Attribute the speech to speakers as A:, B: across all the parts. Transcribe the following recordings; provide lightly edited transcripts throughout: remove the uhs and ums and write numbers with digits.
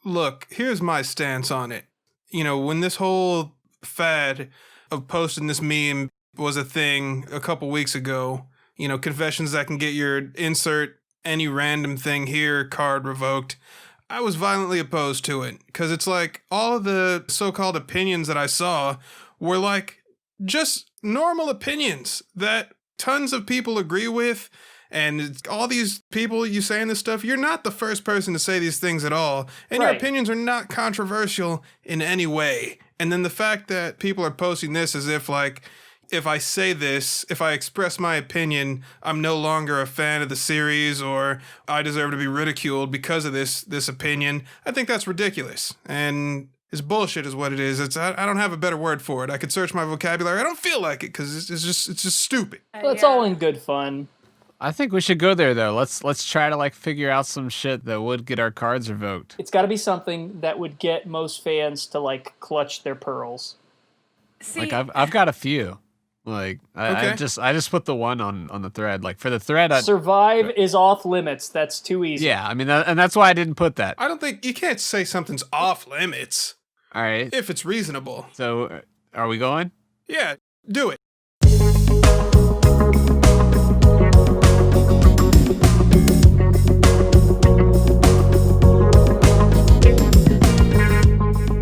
A: look, here's my stance on it. You know, when this whole fad of posting this meme was a thing a couple weeks ago, you know, confessions that can get your insert any random thing here card revoked, I was violently opposed to it. Because it's like all of the so-called opinions that I saw were like just normal opinions that tons of people agree with. And all these people you saying this stuff, you're not the first person to say these things at all. And your opinions are not controversial in any way. And then the fact that people are posting this as if like, if I say this, if I express my opinion, I'm no longer a fan of the series or I deserve to be ridiculed because of this opinion. I think that's ridiculous. And it's bullshit is what it is. I don't have a better word for it. I could search my vocabulary. I don't feel like it because it's just stupid.
B: Well, it's all in good fun.
C: I think we should go there though. Let's try to like figure out some shit that would get our cards revoked.
B: It's got to be something that would get most fans to like clutch their pearls.
D: See,
C: Like I've got a few. Like I just put the one on the thread. Like for the thread,
B: Survive is off limits. That's too easy.
C: Yeah, I mean, and that's why I didn't put that.
A: I don't think you can't say something's off limits.
C: All right,
A: if it's reasonable.
C: So are we going?
A: Yeah, do it.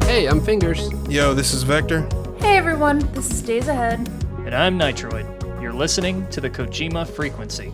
E: Hey, I'm Fingers.
A: Yo, this is Vector.
F: Hey everyone, this is Days Ahead.
B: And I'm Nitroid. You're listening to the Kojima Frequency.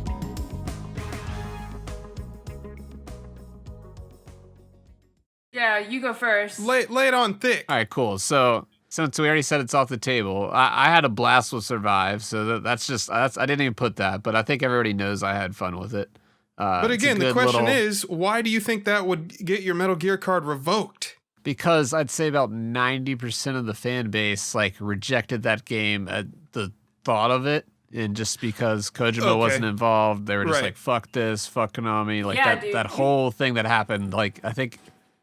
F: Yeah, you go first.
A: Lay it on thick.
C: All right, cool. So since we already said it's off the table, I had a blast with Survive, so that's I didn't even put that, but I think everybody knows I had fun with it.
A: But again, the question is, why do you think that would get your Metal Gear card revoked?
C: Because I'd say about 90% of the fan base like rejected that game at the thought of it, and just because Kojima wasn't involved, they were just like, "Fuck this, fuck Konami." Like that whole thing that happened. Like I think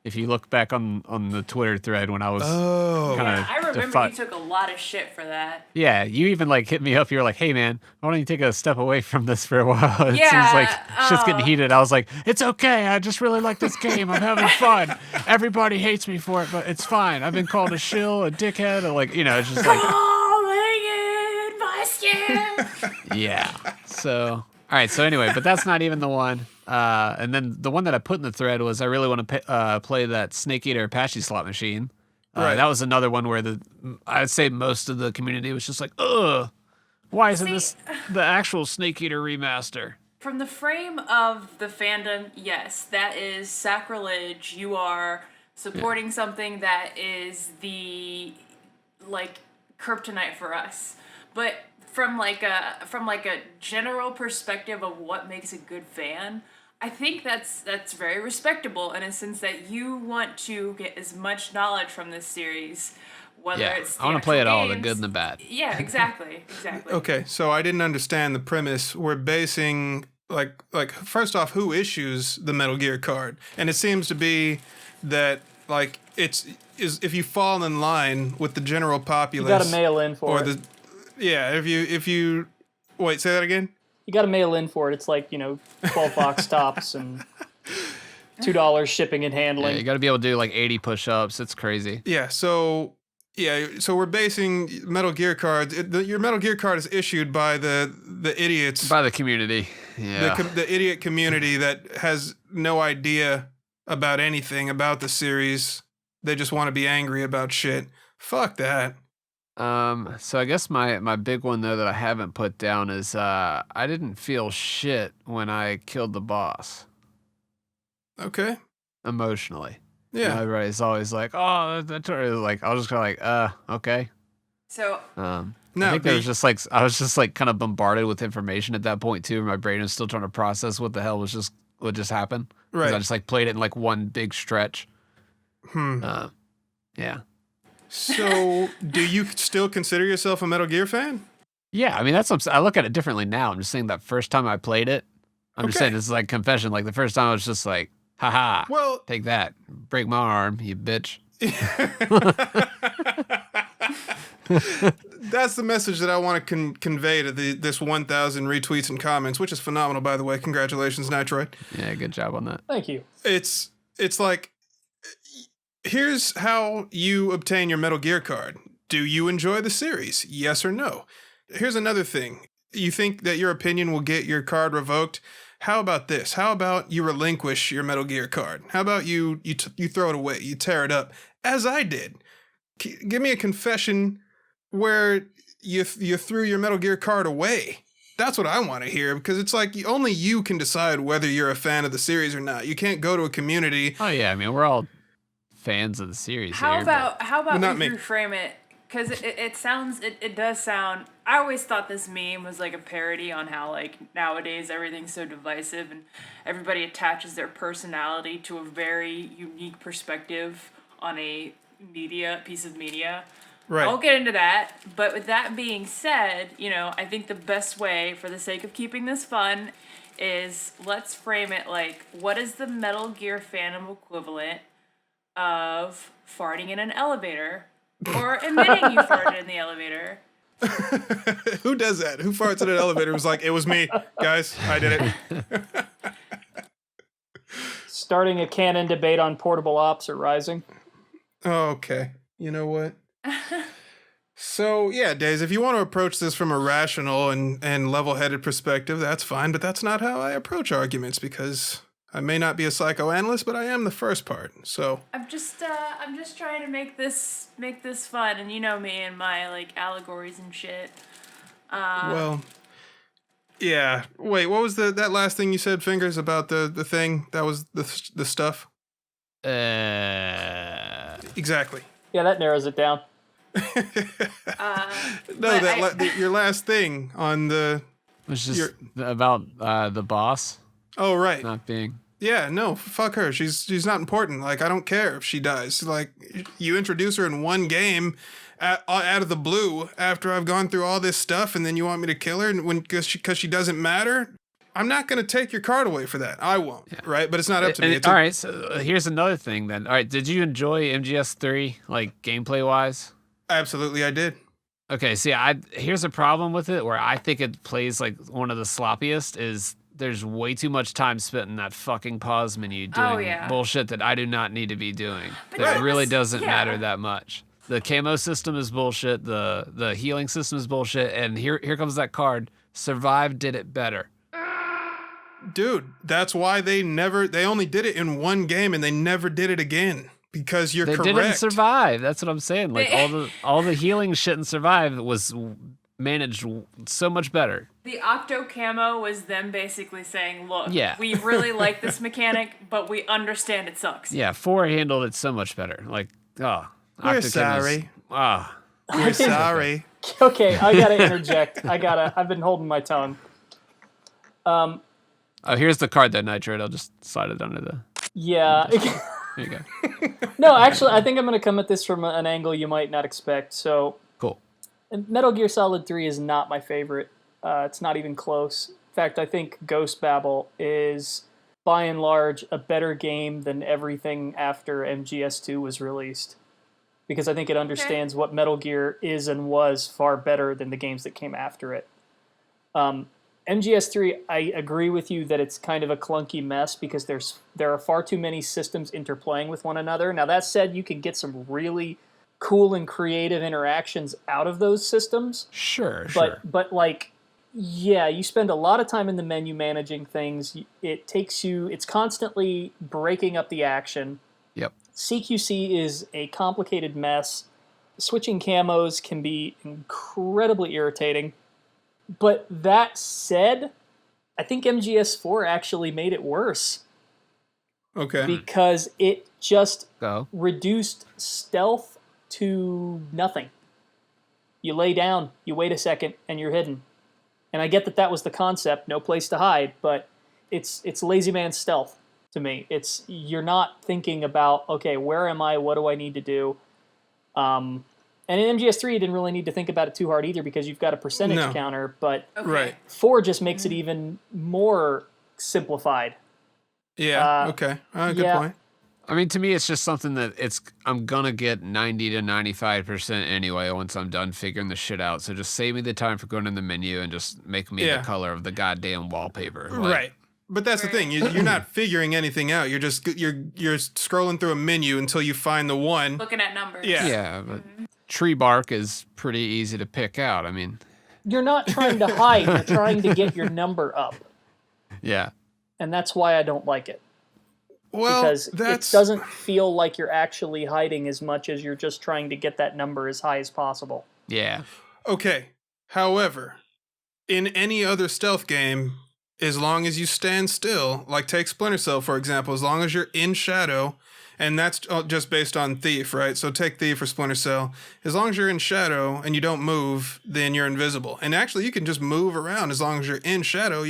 C: if you look back on the Twitter thread when I was
F: I remember you took a lot of shit for that.
C: Yeah, you even like hit me up. You were like, "Hey man, why don't you take a step away from this for a while?" It seems like shit's getting heated. I was like, "It's okay. I just really like this game. I'm having fun. Everybody hates me for it, but it's fine. I've been called a shill, a dickhead, or like, you know, it's just like
F: calling in my skin."
C: Yeah. So, all right. So anyway, but that's not even the one. And then the one that I put in the thread was I really want to play that Snake Eater Apache slot machine. That was another one where I'd say most of the community was just like, ugh, why isn't this the actual Snake Eater remaster?
F: From the frame of the fandom, yes, that is sacrilege. You are supporting something that is the like kryptonite for us. But from like a general perspective of what makes a good fan, I think that's very respectable in a sense that you want to get as much knowledge from this series, whether it's the
C: I want to play it all, the
F: games.
C: good and the bad.
F: Yeah, exactly.
A: Okay, so I didn't understand the premise. We're basing like first off, who issues the Metal Gear card? And it seems to be that like is if you fall in line with the general populace,
B: you got to mail in for it.
A: If you wait, say that again.
B: You got to mail in for it. It's like, 12 box tops and $2 shipping and handling.
C: Yeah, you got to be able to do like 80 push-ups. It's crazy.
A: Yeah, so we're basing Metal Gear cards. Your Metal Gear card is issued by the idiots.
C: By the community. Yeah.
A: The idiot community that has no idea about anything about the series. They just want to be angry about shit. Fuck that.
C: So I guess my big one though that I haven't put down is I didn't feel shit when I killed the boss.
A: Okay.
C: Emotionally.
A: Yeah.
C: Everybody's always like, "Oh, that's like." I was just kind of like, okay."
F: So.
C: I think there was just like I was just like kind of bombarded with information at that point too. My brain was still trying to process what the hell what just happened.
A: Right.
C: I just like played it in like one big stretch. Yeah.
A: So, do you still consider yourself a Metal Gear fan?
C: Yeah, I mean I look at it differently now. I'm just saying that first time I played it, I'm just saying this is like confession. Like the first time I was just like, haha,
A: well,
C: take that, break my arm, you bitch.
A: That's the message that I want to convey to this 1,000 retweets and comments, which is phenomenal, by the way. Congratulations, Nitroid.
C: Yeah, good job on that.
B: Thank you.
A: It's like here's how you obtain your Metal Gear card. Do you enjoy the series? Yes or no? Here's another thing. You think that your opinion will get your card revoked? How about this? How about you relinquish your Metal Gear card? How about you throw it away? You tear it up, as I did. Give me a confession where you threw your Metal Gear card away. That's what I want to hear, because it's like only you can decide whether you're a fan of the series or not. You can't go to a community.
C: Oh yeah, I mean we're all fans of the series.
F: How about
A: not
F: we
A: me.
F: reframe it? Because it does sound. I always thought this meme was like a parody on how like nowadays everything's so divisive and everybody attaches their personality to a very unique perspective on a piece of media.
A: Right.
F: I won't get into that, but with that being said, I think the best way, for the sake of keeping this fun, is let's frame it like, what is the Metal Gear fandom equivalent of farting in an elevator? Or admitting you farted in the elevator?
A: Who does that? Who farts in an elevator? It was like, it was me, guys. I did it.
B: Starting a canon debate on portable ops are rising.
A: Okay. You know what? So, yeah, Days, if you want to approach this from a rational and level-headed perspective, that's fine, but that's not how I approach arguments, because I may not be a psychoanalyst, but I am the first part. So
F: I'm just trying to make this fun, and you know me and my like allegories and shit.
A: well, yeah. Wait, what was that last thing you said, Fingers, about the thing that was the stuff? Exactly.
B: Yeah, that narrows it down.
A: Your last thing on the.
C: It's just about the boss.
A: Oh right.
C: Not being.
A: Yeah, no, fuck her. She's not important. Like, I don't care if she dies. Like, you introduce her in one game out of the blue after I've gone through all this stuff, and then you want me to kill her because she doesn't matter? I'm not going to take your card away for that. I won't, right? But it's not up to me.
C: All right, so here's another thing then. All right, did you enjoy MGS3, like, gameplay-wise?
A: Absolutely, I did.
C: Okay, see, here's a problem with it, where I think it plays like one of the sloppiest is there's way too much time spent in that fucking pause menu doing bullshit that I do not need to be doing. That really doesn't matter that much. The camo system is bullshit. The healing system is bullshit. And here comes that card. Survive did it better.
A: Dude, that's why they only did it in one game and they never did it again. Because you're correct.
C: They didn't survive. That's what I'm saying. Like all the healing shit in Survive was managed so much better.
F: The Octo Camo was them basically saying, look, we really like this mechanic, but we understand it sucks.
C: Yeah, 4 handled it so much better. Like,
A: we're sorry.
C: We're
A: sorry.
B: Okay, I gotta interject. I've been holding my tongue.
C: Here's the card that Nitrate. I'll just slide it under the...
B: Yeah.
C: There you go.
B: No, actually, I think I'm gonna come at this from an angle you might not expect. So,
C: cool.
B: Metal Gear Solid 3 is not my favorite. It's not even close. In fact, I think Ghost Babel is, by and large, a better game than everything after MGS2 was released. Because I think it understands what Metal Gear is and was far better than the games that came after it. MGS3, I agree with you that it's kind of a clunky mess because there are far too many systems interplaying with one another. Now, that said, you can get some really cool and creative interactions out of those systems.
C: Sure.
B: But like, yeah, you spend a lot of time in the menu managing things. It's constantly breaking up the action.
C: Yep.
B: CQC is a complicated mess. Switching camos can be incredibly irritating. But that said, I think MGS4 actually made it worse.
A: Okay.
B: Because it just reduced stealth to nothing. You lay down, you wait a second, and you're hidden. And I get that was the concept, no place to hide, but it's lazy man stealth to me. You're not thinking about, okay, where am I? What do I need to do? And in MGS3, you didn't really need to think about it too hard either because you've got a percentage counter, but 4 just makes it even more simplified.
A: Yeah, okay. Good point.
C: I mean, to me, it's just something that I'm going to get 90 to 95% anyway once I'm done figuring the shit out. So just save me the time for going in the menu and just make me the color of the goddamn wallpaper.
A: Right. But that's the thing. You're not figuring anything out. You're just you're scrolling through a menu until you find the one.
F: Looking at numbers.
C: Yeah, but tree bark is pretty easy to pick out. I mean,
B: you're not trying to hide. You're trying to get your number up.
C: Yeah.
B: And that's why I don't like it.
A: Well,
B: because it doesn't feel like you're actually hiding as much as you're just trying to get that number as high as possible.
C: Yeah.
A: Okay. However, in any other stealth game, as long as you stand still, like take Splinter Cell, for example, as long as you're in shadow, and that's just based on Thief, right? So take Thief or Splinter Cell. As long as you're in shadow and you don't move, then you're invisible. And actually, you can just move around as long as you're in shadow.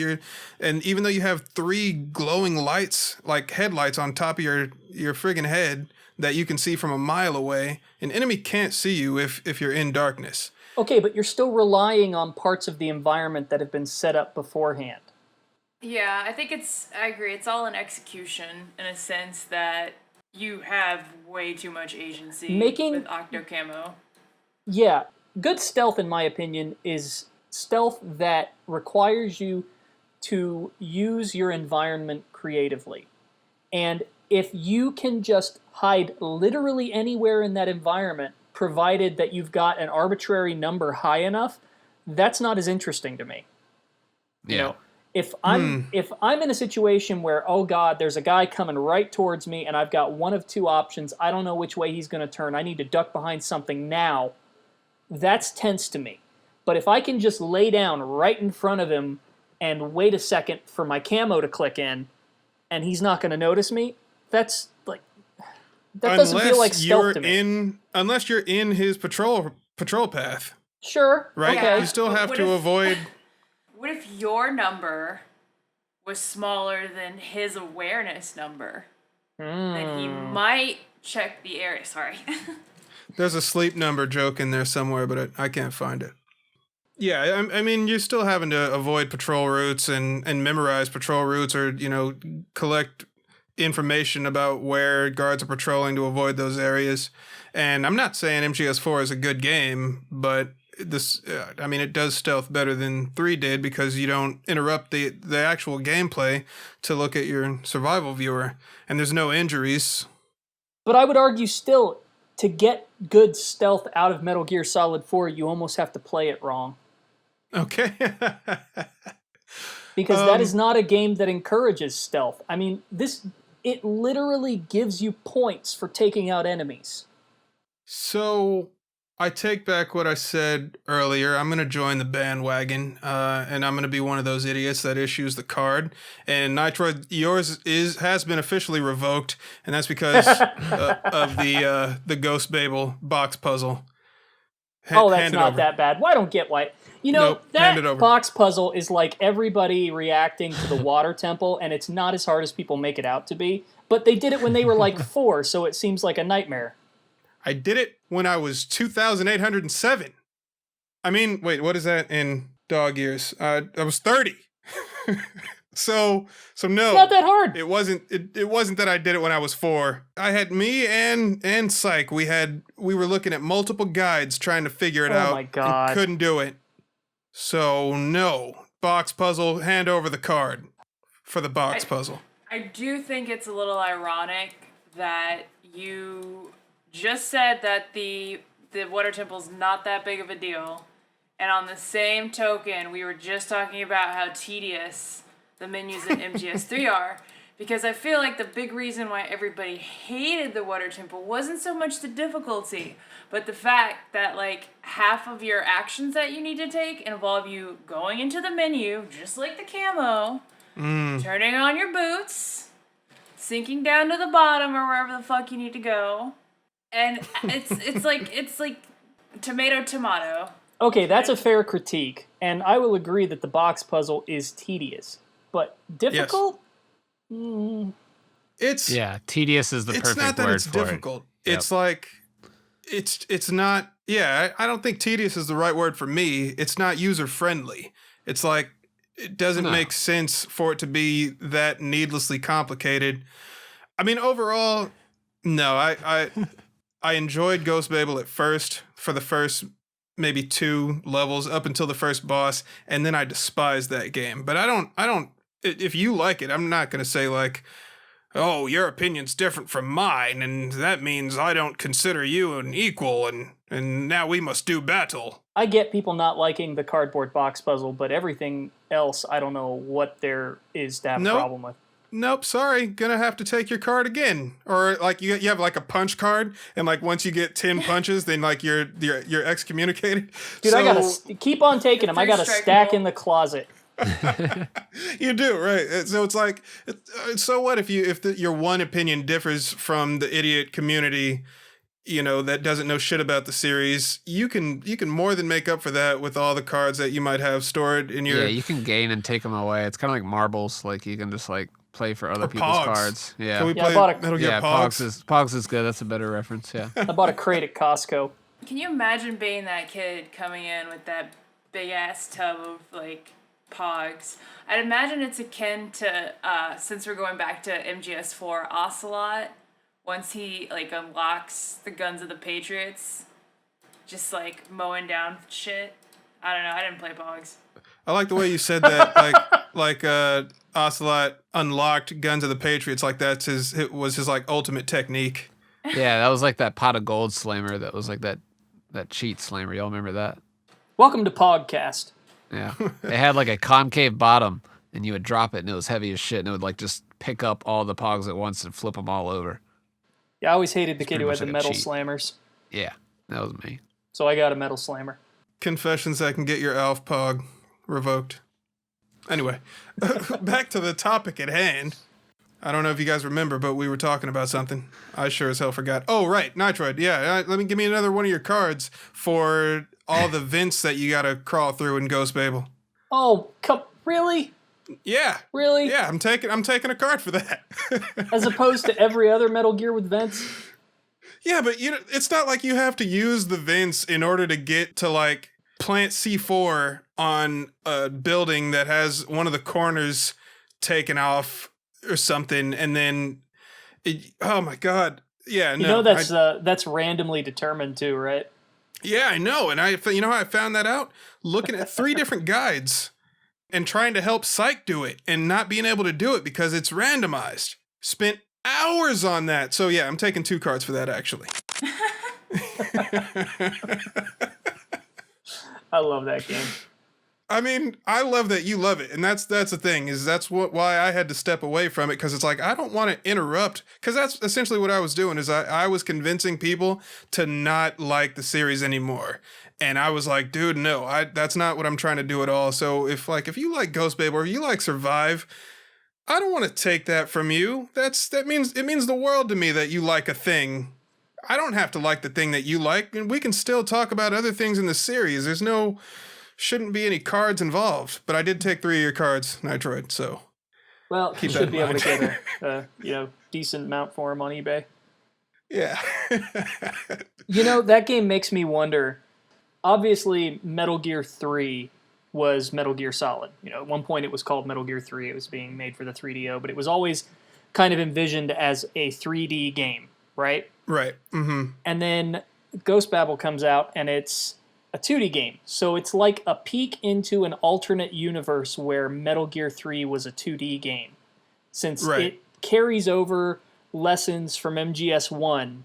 A: And even though you have 3 glowing lights, like headlights on top of your friggin' head that you can see from a mile away, an enemy can't see you if you're in darkness.
B: Okay, but you're still relying on parts of the environment that have been set up beforehand.
F: Yeah, I agree. It's all an execution in a sense that you have way too much agency with Octo Camo.
B: Yeah, good stealth, in my opinion, is stealth that requires you to use your environment creatively. And if you can just hide literally anywhere in that environment, provided that you've got an arbitrary number high enough, that's not as interesting to me.
C: Yeah.
B: You know, if I'm in a situation where, oh God, there's a guy coming right towards me and I've got one of 2 options, I don't know which way he's going to turn, I need to duck behind something now, that's tense to me. But if I can just lay down right in front of him and wait a second for my camo to click in and he's not going to notice me, that's like, that doesn't feel like stealth to me.
A: Unless you're in his patrol path.
B: Sure.
A: Right?
B: Okay.
A: You still have to avoid...
F: What if your number was smaller than his awareness number? Then he might check the area. Sorry.
A: There's a sleep number joke in there somewhere, but I can't find it. Yeah, I mean, you're still having to avoid patrol routes and memorize patrol routes or, collect information about where guards are patrolling to avoid those areas. And I'm not saying MGS4 is a good game, but it does stealth better than 3 did because you don't interrupt the actual gameplay to look at your survival viewer, and there's no injuries.
B: But I would argue still, to get good stealth out of Metal Gear Solid 4, you almost have to play it wrong.
A: Okay.
B: Because that is not a game that encourages stealth. I mean, it literally gives you points for taking out enemies.
A: So... I take back what I said earlier. I'm going to join the bandwagon, and I'm going to be one of those idiots that issues the card. And Nitroid, yours has been officially revoked, and that's because of the Ghost Babel box puzzle.
B: That's not that bad. Well, I don't get why. That box puzzle is like everybody reacting to the water temple, and it's not as hard as people make it out to be. But they did it when they were like 4, so it seems like a nightmare.
A: I did it when I was 2,807. I mean, wait, what is that in dog years? I was 30. So no.
B: It's not that hard.
A: It wasn't that I did it when I was 4. I had me and Psych. We were looking at multiple guides trying to figure it out.
B: Oh my God.
A: And couldn't do it. So no. Box puzzle, hand over the card for the box puzzle.
F: I do think it's a little ironic that you just said that the water temple's not that big of a deal, and on the same token, we were just talking about how tedious the menus in MGS3 are, because I feel like the big reason why everybody hated the water temple wasn't so much the difficulty, but the fact that like half of your actions that you need to take involve you going into the menu, just like the camo, turning on your boots, sinking down to the bottom or wherever the fuck you need to go. And it's like tomato.
B: Okay, that's a fair critique, and I will agree that the box puzzle is tedious, but difficult.
A: Yes.
C: Tedious is the perfect word for it.
A: It's not that it's difficult.
C: Yep.
A: It's like it's not. Yeah, I don't think tedious is the right word for me. It's not user friendly. It's like it doesn't make sense for it to be that needlessly complicated. I mean, overall, no, I enjoyed Ghost Babel at first for the first maybe 2 levels up until the first boss, and then I despised that game. But I don't if you like it, I'm not going to say like, oh, your opinion's different from mine, and that means I don't consider you an equal, and now we must do battle.
B: I get people not liking the cardboard box puzzle, but everything else, I don't know what there is to have a problem with.
A: Nope, sorry, gonna have to take your card again. Or like you have like a punch card, and like once you get 10 punches, then like you're excommunicated.
B: Dude, I gotta keep on taking them. I got a stack in the closet.
A: You do, right? So it's like, so what if your one opinion differs from the idiot community, that doesn't know shit about the series? You can more than make up for that with all the cards that you might have stored in your.
C: Yeah, you can gain and take them away. It's kind of like marbles. Like you can just like play for other people's cards. Yeah.
A: Can we play Metal Gear Pogs?
C: Pogs is good. That's a better reference. Yeah.
B: I bought a crate at Costco.
F: Can you imagine being that kid coming in with that big ass tub of like Pogs? I'd imagine it's akin to since we're going back to MGS4 Ocelot. Once he like unlocks the guns of the Patriots, just like mowing down shit. I don't know. I didn't play Pogs.
A: I like the way you said that. like Ocelot unlocked guns of the Patriots. Like it was his like ultimate technique.
C: Yeah, that was like that pot of gold slammer. That was like that cheat slammer. Y'all remember that?
B: Welcome to Pogcast.
C: Yeah, it had like a concave bottom, and you would drop it, and it was heavy as shit, and it would like just pick up all the Pogs at once and flip them all over.
B: Yeah, I always hated the kid who had the
C: like
B: metal
C: cheat.
B: slammers.
C: Yeah, that was me.
B: So I got a metal slammer.
A: Confessions that can get your Alf Pog revoked. Anyway, back to the topic at hand. I don't know if you guys remember, but we were talking about something. I sure as hell forgot. Oh, right, Nitroid. Yeah, give me another one of your cards for all the vents that you gotta crawl through in Ghost Babel.
B: Oh, really?
A: Yeah.
B: Really?
A: Yeah, I'm taking a card for that.
B: As opposed to every other Metal Gear with vents?
A: Yeah, but it's not like you have to use the vents in order to get to like plant C4 on a building that has one of the corners taken off or something, and then oh my god. Yeah, no.
B: That's randomly determined too, right?
A: Yeah, I know. And you know how I found that out? Looking at 3 different guides and trying to help Psych do it and not being able to do it because it's randomized. Spent hours on that. So yeah, I'm taking 2 cards for that actually.
B: I love that game.
A: I mean, I love that you love it, and that's the thing why I had to step away from it, because it's like I don't want to interrupt, because that's essentially what I was doing is I was convincing people to not like the series anymore, and I was like, dude, no, that's not what I'm trying to do at all. So if you like Ghost Babe or if you like Survive, I don't want to take that from you. It means the world to me that you like a thing. I don't have to like the thing that you like, and we can still talk about other things in the series. Shouldn't be any cards involved, but I did take 3 of your cards, Nitroid, so.
B: Well, you should be able to get a decent mount for them on eBay.
A: Yeah.
B: That game makes me wonder. Obviously, Metal Gear 3 was Metal Gear Solid. At one point it was called Metal Gear 3. It was being made for the 3DO, but it was always kind of envisioned as a 3D game, right?
A: Right. Mm-hmm.
B: And then Ghost Babel comes out, and it's a 2D game. So it's like a peek into an alternate universe where Metal Gear 3 was a 2D game. Since it carries over lessons from MGS1,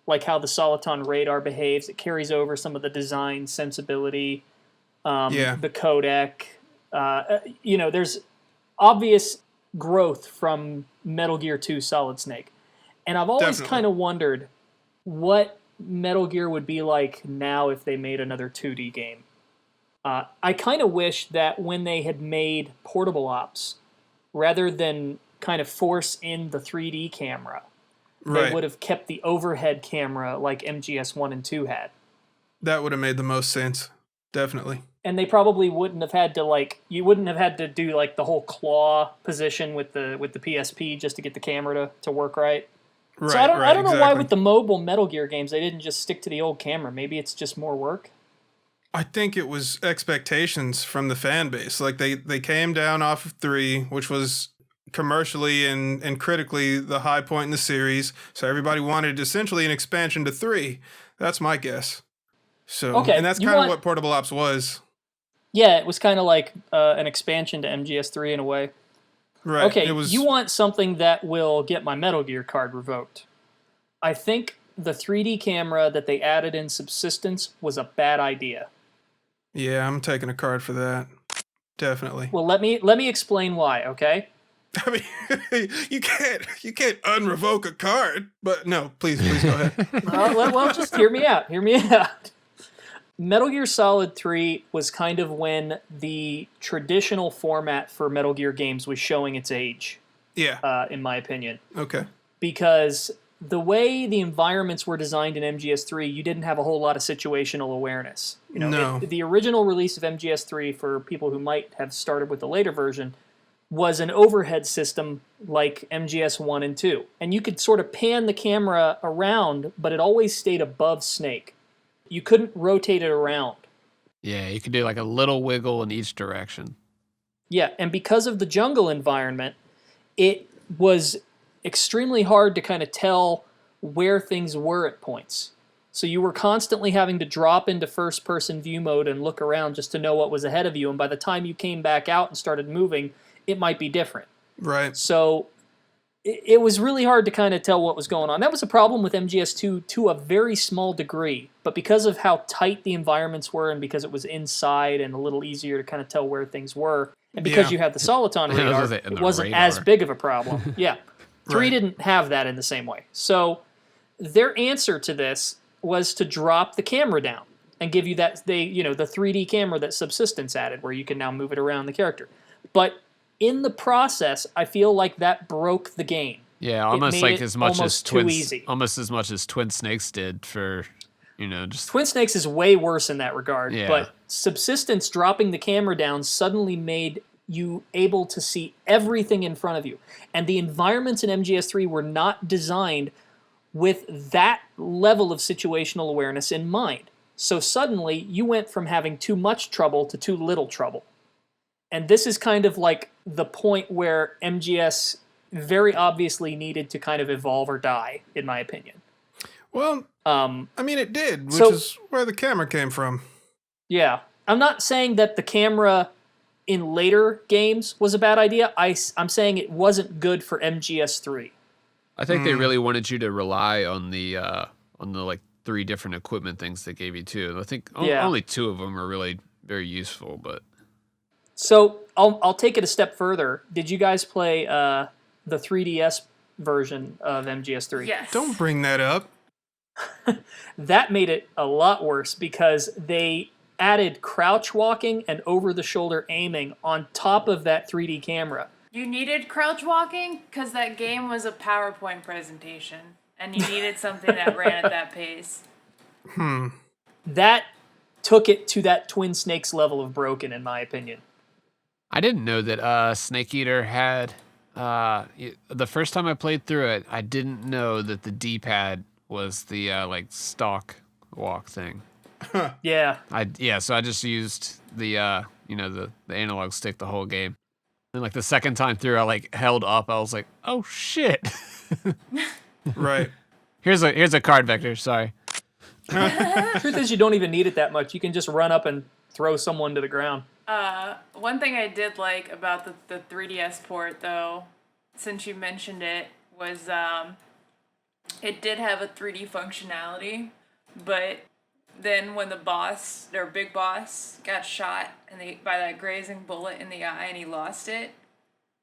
B: like how the Soliton radar behaves. It carries over some of the design sensibility, the codec. There's obvious growth from Metal Gear 2 Solid Snake. And I've always kind of wondered what Metal Gear would be like now if they made another 2D game. I kind of wish that when they had made Portable Ops, rather than kind of force in the 3D camera, they would have kept the overhead camera like MGS 1 and 2 had.
A: That would have made the most sense. Definitely.
B: And they probably wouldn't have had to you wouldn't have had to do the whole claw position with the PSP just to get the camera to work right.
A: Right,
B: so I don't know why with the mobile Metal Gear games they didn't just stick to the old camera. Maybe it's just more work.
A: I think it was expectations from the fan base. Like they came down off of 3, which was commercially and critically the high point in the series. So everybody wanted essentially an expansion to 3. That's my guess. So and that's kind of what Portable Ops was.
B: Yeah, it was kind of like an expansion to MGS3 in a way.
A: Right.
B: Okay, you want something that will get my Metal Gear card revoked. I think the 3D camera that they added in Subsistence was a bad idea.
A: Yeah, I'm taking a card for that. Definitely.
B: Well, let me explain why, okay?
A: I mean, you can't unrevoke a card. But no, please go ahead.
B: Well, just hear me out. Hear me out. Metal Gear Solid 3 was kind of when the traditional format for Metal Gear games was showing its age.
A: Yeah.
B: In my opinion.
A: Okay.
B: Because the way the environments were designed in MGS3, you didn't have a whole lot of situational awareness.
A: No.
B: The original release of MGS3, for people who might have started with the later version, was an overhead system like MGS1 and 2. And you could sort of pan the camera around, but it always stayed above Snake. You couldn't rotate it around.
C: Yeah, you could do like a little wiggle in each direction.
B: Yeah, and because of the jungle environment, it was extremely hard to kind of tell where things were at points. So you were constantly having to drop into first-person view mode and look around just to know what was ahead of you, and by the time you came back out and started moving, it might be different.
A: Right.
B: So it was really hard to kind of tell what was going on. That was a problem with MGS2 to a very small degree, but because of how tight the environments were and because it was inside and a little easier to kind of tell where things were, and because you had the Soliton radar, it wasn't as big of a problem. Yeah. 3 didn't have that in the same way. So their answer to this was to drop the camera down and give you that, the 3D camera that Subsistence added, where you can now move it around the character. But in the process, I feel like that broke the game.
C: Yeah, almost like as much as
B: almost
C: as much as Twin Snakes did for, just
B: Twin Snakes is way worse in that regard.
C: Yeah.
B: But Subsistence dropping the camera down suddenly made you able to see everything in front of you. And the environments in MGS3 were not designed with that level of situational awareness in mind. So suddenly, you went from having too much trouble to too little trouble. And this is kind of like the point where MGS very obviously needed to kind of evolve or die, in my opinion.
A: Well, I mean, it did, which is where the camera came from.
B: Yeah. I'm not saying that the camera in later games was a bad idea. I'm saying it wasn't good for MGS3.
C: I think they really wanted you to rely on the like 3 different equipment things they gave you too. And I think only 2 of them are really very useful, but...
B: So I'll take it a step further. Did you guys play the 3DS version of MGS3?
F: Yes.
A: Don't bring that up.
B: That made it a lot worse because they added crouch walking and over-the-shoulder aiming on top of that 3D camera.
F: You needed crouch walking because that game was a PowerPoint presentation, and you needed something that ran at that pace.
B: That took it to that Twin Snakes level of broken, in my opinion.
C: I didn't know that Snake Eater had... the first time I played through it, I didn't know that the D-pad was the like stalk walk thing.
B: Yeah.
C: So I just used the the analog stick the whole game. And like the second time through, I like held up. I was like, oh shit.
A: Right.
C: Here's a card vector. Sorry.
B: Truth is, you don't even need it that much. You can just run up and throw someone to the ground.
F: One thing I did like about the 3DS port, though, since you mentioned it, was it did have a 3D functionality, but then when the boss, their big boss, got shot by that grazing bullet in the eye and he lost it,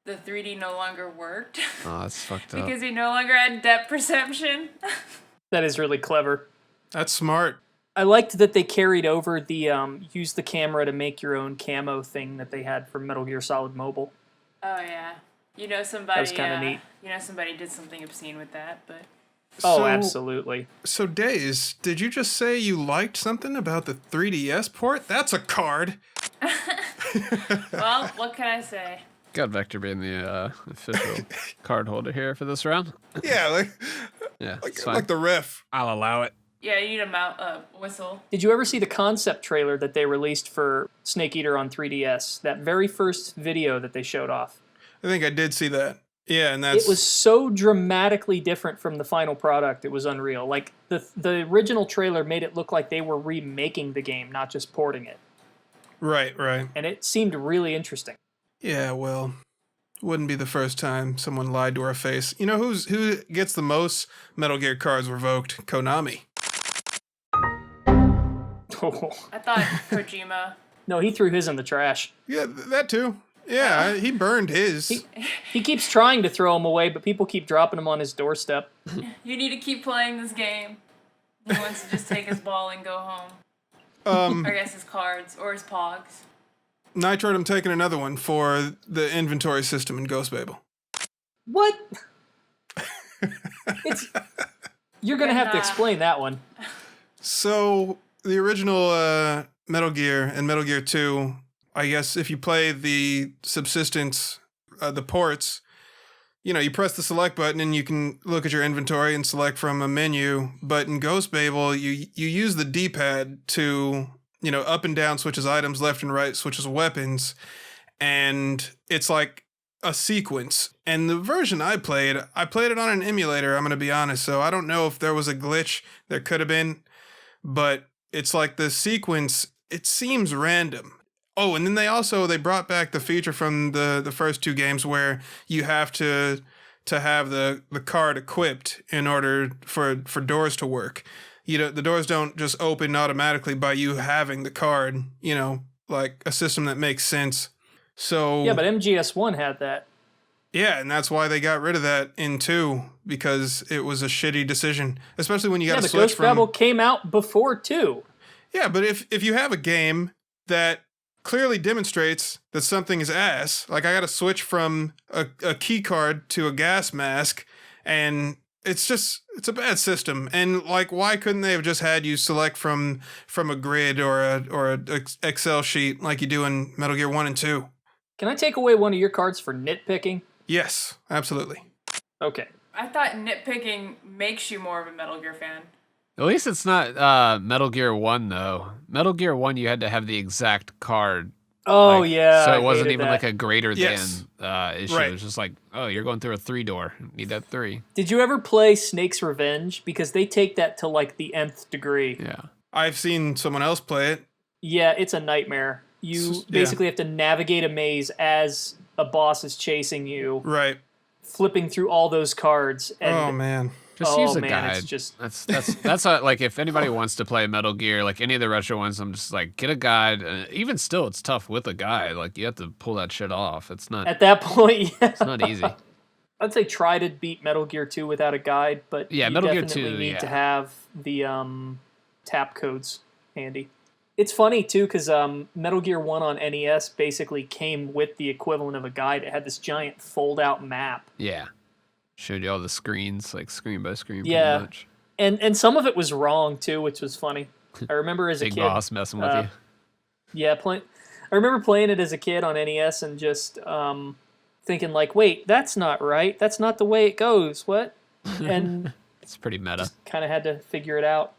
F: the 3D no longer worked.
C: Oh, that's fucked up.
F: Because he no longer had depth perception.
B: That is really clever.
A: That's smart.
B: I liked that they carried over the use the camera to make your own camo thing that they had for Metal Gear Solid Mobile.
F: Oh yeah, somebody.
B: That was kind of neat.
F: Somebody did something obscene with that, but.
B: Oh, absolutely.
A: So, Daze, did you just say you liked something about the 3DS port? That's a card.
F: Well, what can I say?
C: Got Vector being the official card holder here for this round.
A: Yeah, like the ref.
C: I'll allow it.
F: Yeah, you need a whistle.
B: Did you ever see the concept trailer that they released for Snake Eater on 3DS? That very first video that they showed off.
A: I think I did see that. Yeah, and that's...
B: It was so dramatically different from the final product, it was unreal. Like, the original trailer made it look like they were remaking the game, not just porting it.
A: Right, right.
B: And it seemed really interesting.
A: Yeah, well, wouldn't be the first time someone lied to our face. You know who gets the most Metal Gear cards revoked? Konami.
F: I thought Kojima.
B: No, he threw his in the trash.
A: Yeah, that too. Yeah, he burned his.
B: He keeps trying to throw them away, but people keep dropping them on his doorstep.
F: You need to keep playing this game. He wants to just take his ball and go home. I guess his cards or his pogs.
A: Nitrate, I'm taking another one for the inventory system in Ghost Babel.
B: What? You're going to have to explain that one.
A: So, the original Metal Gear and Metal Gear 2, I guess if you play the subsistence, the ports, you press the select button and you can look at your inventory and select from a menu. But in Ghost Babel, you use the D-pad to, up and down switches items, left and right switches weapons. And it's like a sequence. And the version I played it on an emulator, I'm going to be honest. So I don't know if there was a glitch. There could have been. But it's like the sequence, it seems random. Oh, and then they brought back the feature from the first two games where you have to have the card equipped in order for doors to work. The doors don't just open automatically by you having the card, like a system that makes sense. So
B: yeah, but MGS1 had that.
A: Yeah, and that's why they got rid of that in 2, because it was a shitty decision, especially when you got to switch
B: Ghost Babel came out before 2.
A: Yeah, but if you have a game that clearly demonstrates that something is ass, like I got to switch from a key card to a gas mask, and it's a bad system. And like, why couldn't they have just had you select from a grid or a Excel sheet like you do in Metal Gear 1 and 2?
B: Can I take away one of your cards for nitpicking?
A: Yes, absolutely.
B: Okay.
F: I thought nitpicking makes you more of a Metal Gear fan.
C: At least it's not Metal Gear 1, though. Metal Gear 1, you had to have the exact card.
B: Oh, yeah.
C: So it wasn't even like a greater than issue.
A: Right.
C: It was just like, oh, you're going through a 3-door. Need that 3.
B: Did you ever play Snake's Revenge? Because they take that to like the nth degree.
C: Yeah.
A: I've seen someone else play it.
B: Yeah, it's a nightmare. You basically have to navigate a maze as a boss is chasing you.
A: Right.
B: Flipping through all those cards. And
A: oh, man.
C: Just use a guide.
B: It's just...
C: That's like if anybody wants to play Metal Gear, like any of the retro ones, I'm just like, get a guide. Even still, it's tough with a guide. Like you have to pull that shit off. It's not
B: at that point. Yeah.
C: It's not easy.
B: I'd say try to beat Metal Gear 2 without a guide, but
C: yeah,
B: you
C: Metal Gear
B: definitely
C: 2
B: need to have the tap codes handy. It's funny too because Metal Gear 1 on NES basically came with the equivalent of a guide. It had this giant fold-out map.
C: Yeah. Showed you all the screens, like screen by screen,
B: yeah.
C: pretty much.
B: And some of it was wrong too, which was funny. I remember as a
C: Big
B: kid,
C: boss messing with you.
B: Yeah, I remember playing it as a kid on NES and just thinking like, wait, that's not right. That's not the way it goes. What? And
C: it's pretty meta.
B: Kind of had to figure it out.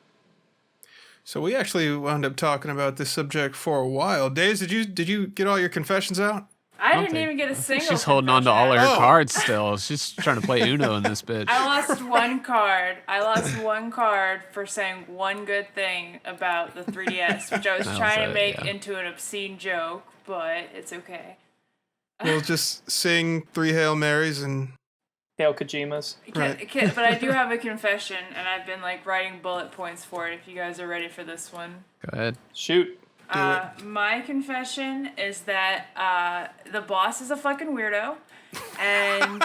A: So we actually wound up talking about this subject for a while. Days, did you get all your confessions out?
F: I didn't even get a single.
C: She's holding on to all of her cards still. She's trying to play Uno in this bitch.
F: I lost one card. I lost one card for saying one good thing about the 3DS, which I was trying to make into an obscene joke, but it's okay.
A: We'll just sing 3 Hail Marys and...
B: Hideo Kojima's.
F: But I do have a confession, and I've been like writing bullet points for it if you guys are ready for this one.
C: Go ahead.
B: Shoot.
F: My confession is that the boss is a fucking weirdo, and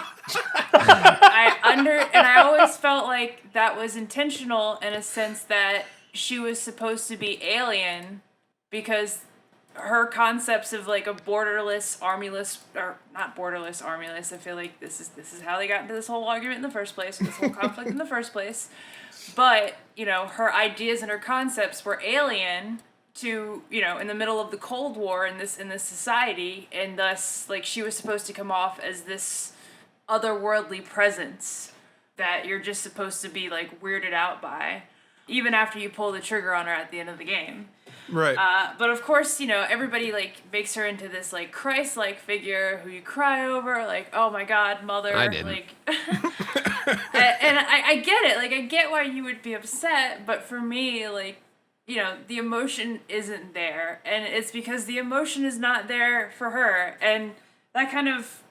F: I always felt like that was intentional in a sense that she was supposed to be alien because her concepts of like a borderless, armyless, or not borderless, armyless. I feel like this is how they got into this whole argument in the first place, this whole conflict in the first place. But her ideas and her concepts were alien to in the middle of the Cold War in this society, and thus like she was supposed to come off as this otherworldly presence that you're just supposed to be like weirded out by, even after you pull the trigger on her at the end of the game.
A: Right.
F: But of course, everybody like makes her into this like Christ-like figure who you cry over, like, oh my God, mother.
C: I didn't.
F: Like, and I get it. Like, I get why you would be upset, but for me, like, the emotion isn't there. And it's because the emotion is not there for her. And that kind of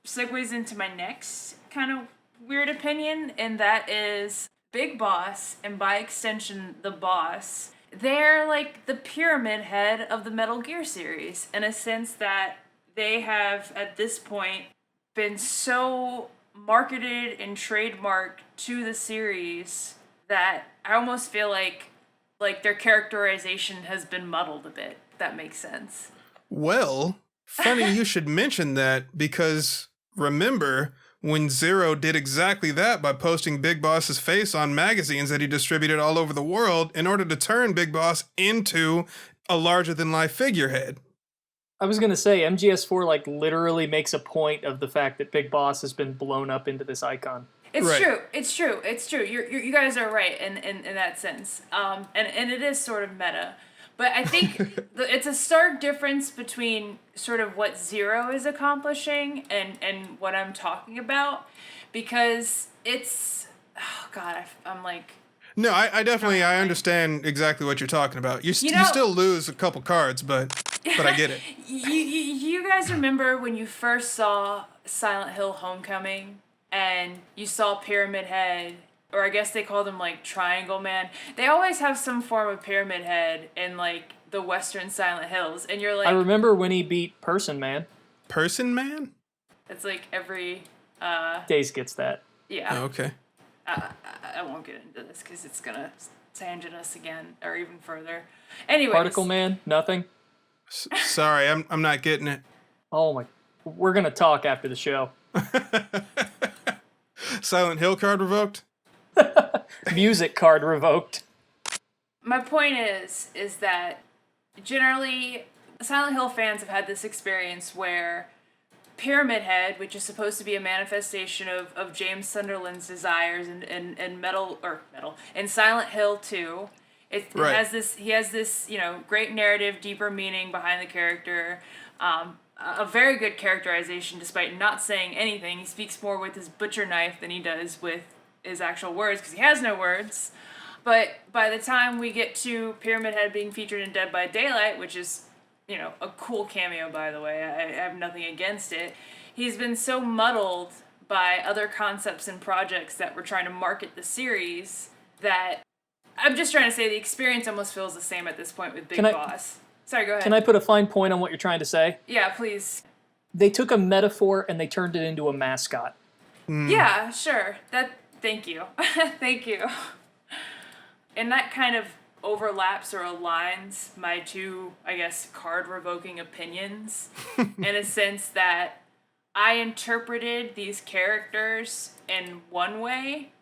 F: segues into my next kind of weird opinion, and that is Big Boss, and by extension, the boss. They're like the pyramid head of the Metal Gear series, in a sense that they have, at this point, been so marketed and trademarked to the series that I almost feel like their characterization has been muddled a bit, if that makes sense.
A: Well, funny you should mention that, because remember when Zero did exactly that by posting Big Boss's face on magazines that he distributed all over the world in order to turn Big Boss into a larger-than-life figurehead.
B: I was going to say, MGS4 like literally makes a point of the fact that Big Boss has been blown up into this icon.
F: It's
A: Right.
F: true. It's true. It's true. You guys are right in that sense. And it is sort of meta. But I think it's a stark difference between sort of what Zero is accomplishing and what I'm talking about, because it's, oh God, I'm like...
A: No, I definitely, I understand exactly what you're talking about. You still lose a couple cards, but I get it.
F: You guys remember when you first saw Silent Hill Homecoming and you saw Pyramid Head, or I guess they called him like Triangle Man? They always have some form of Pyramid Head in like the Western Silent Hills, and you're like...
B: I remember when he beat Person Man.
A: Person Man?
F: It's like every...
B: Days gets that.
F: Yeah.
A: Oh, okay.
F: I won't get into this because it's going to tangent us again, or even further. Anyways.
B: Particle Man, nothing.
A: Sorry, I'm not getting it.
B: Oh my, we're going to talk after the show.
A: Silent Hill card revoked?
B: Music card revoked.
F: My point is that generally Silent Hill fans have had this experience where Pyramid Head, which is supposed to be a manifestation of James Sunderland's desires in Metal in Silent Hill 2, it
A: Right.
F: he has this great narrative, deeper meaning behind the character, a very good characterization despite not saying anything. He speaks more with his butcher knife than he does with his actual words because he has no words. But by the time we get to Pyramid Head being featured in Dead by Daylight, which is a cool cameo, by the way, I have nothing against it, he's been so muddled by other concepts and projects that we're trying to market the series that I'm just trying to say the experience almost feels the same at this point with Big Boss. Sorry, go ahead.
B: Can I put a fine point on what you're trying to say?
F: Yeah, please.
B: They took a metaphor and they turned it into a mascot.
F: Yeah, sure. Thank you. Thank you. And that kind of overlaps or aligns my two, I guess, card-revoking opinions in a sense that I interpreted these characters in one way,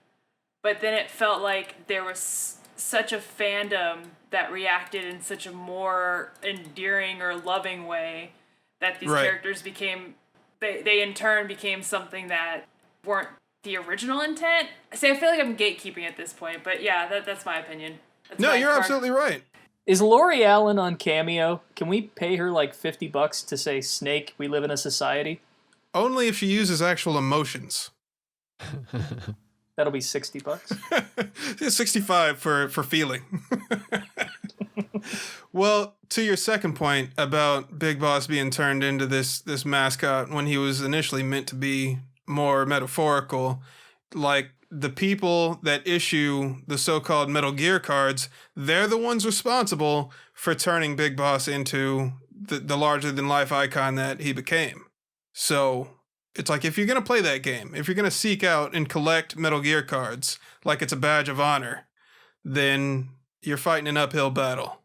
F: but then it felt like there was such a fandom that reacted in such a more endearing or loving way that these
A: Right.
F: characters became, they in turn became something that weren't the original intent. See, I feel like I'm gatekeeping at this point, but yeah, that's my opinion. That's
A: No,
F: my
A: you're absolutely right.
B: Is Lori Allen on Cameo? Can we pay her like $50 to say, Snake, we live in a society?
A: Only if she uses actual emotions.
B: That'll be $60.
A: 65 for feeling. Well, to your second point about Big Boss being turned into this mascot when he was initially meant to be more metaphorical, like the people that issue the so-called Metal Gear cards, they're the ones responsible for turning Big Boss into the larger-than-life icon that he became. So it's like, if you're going to play that game, if you're going to seek out and collect Metal Gear cards like it's a badge of honor, then you're fighting an uphill battle.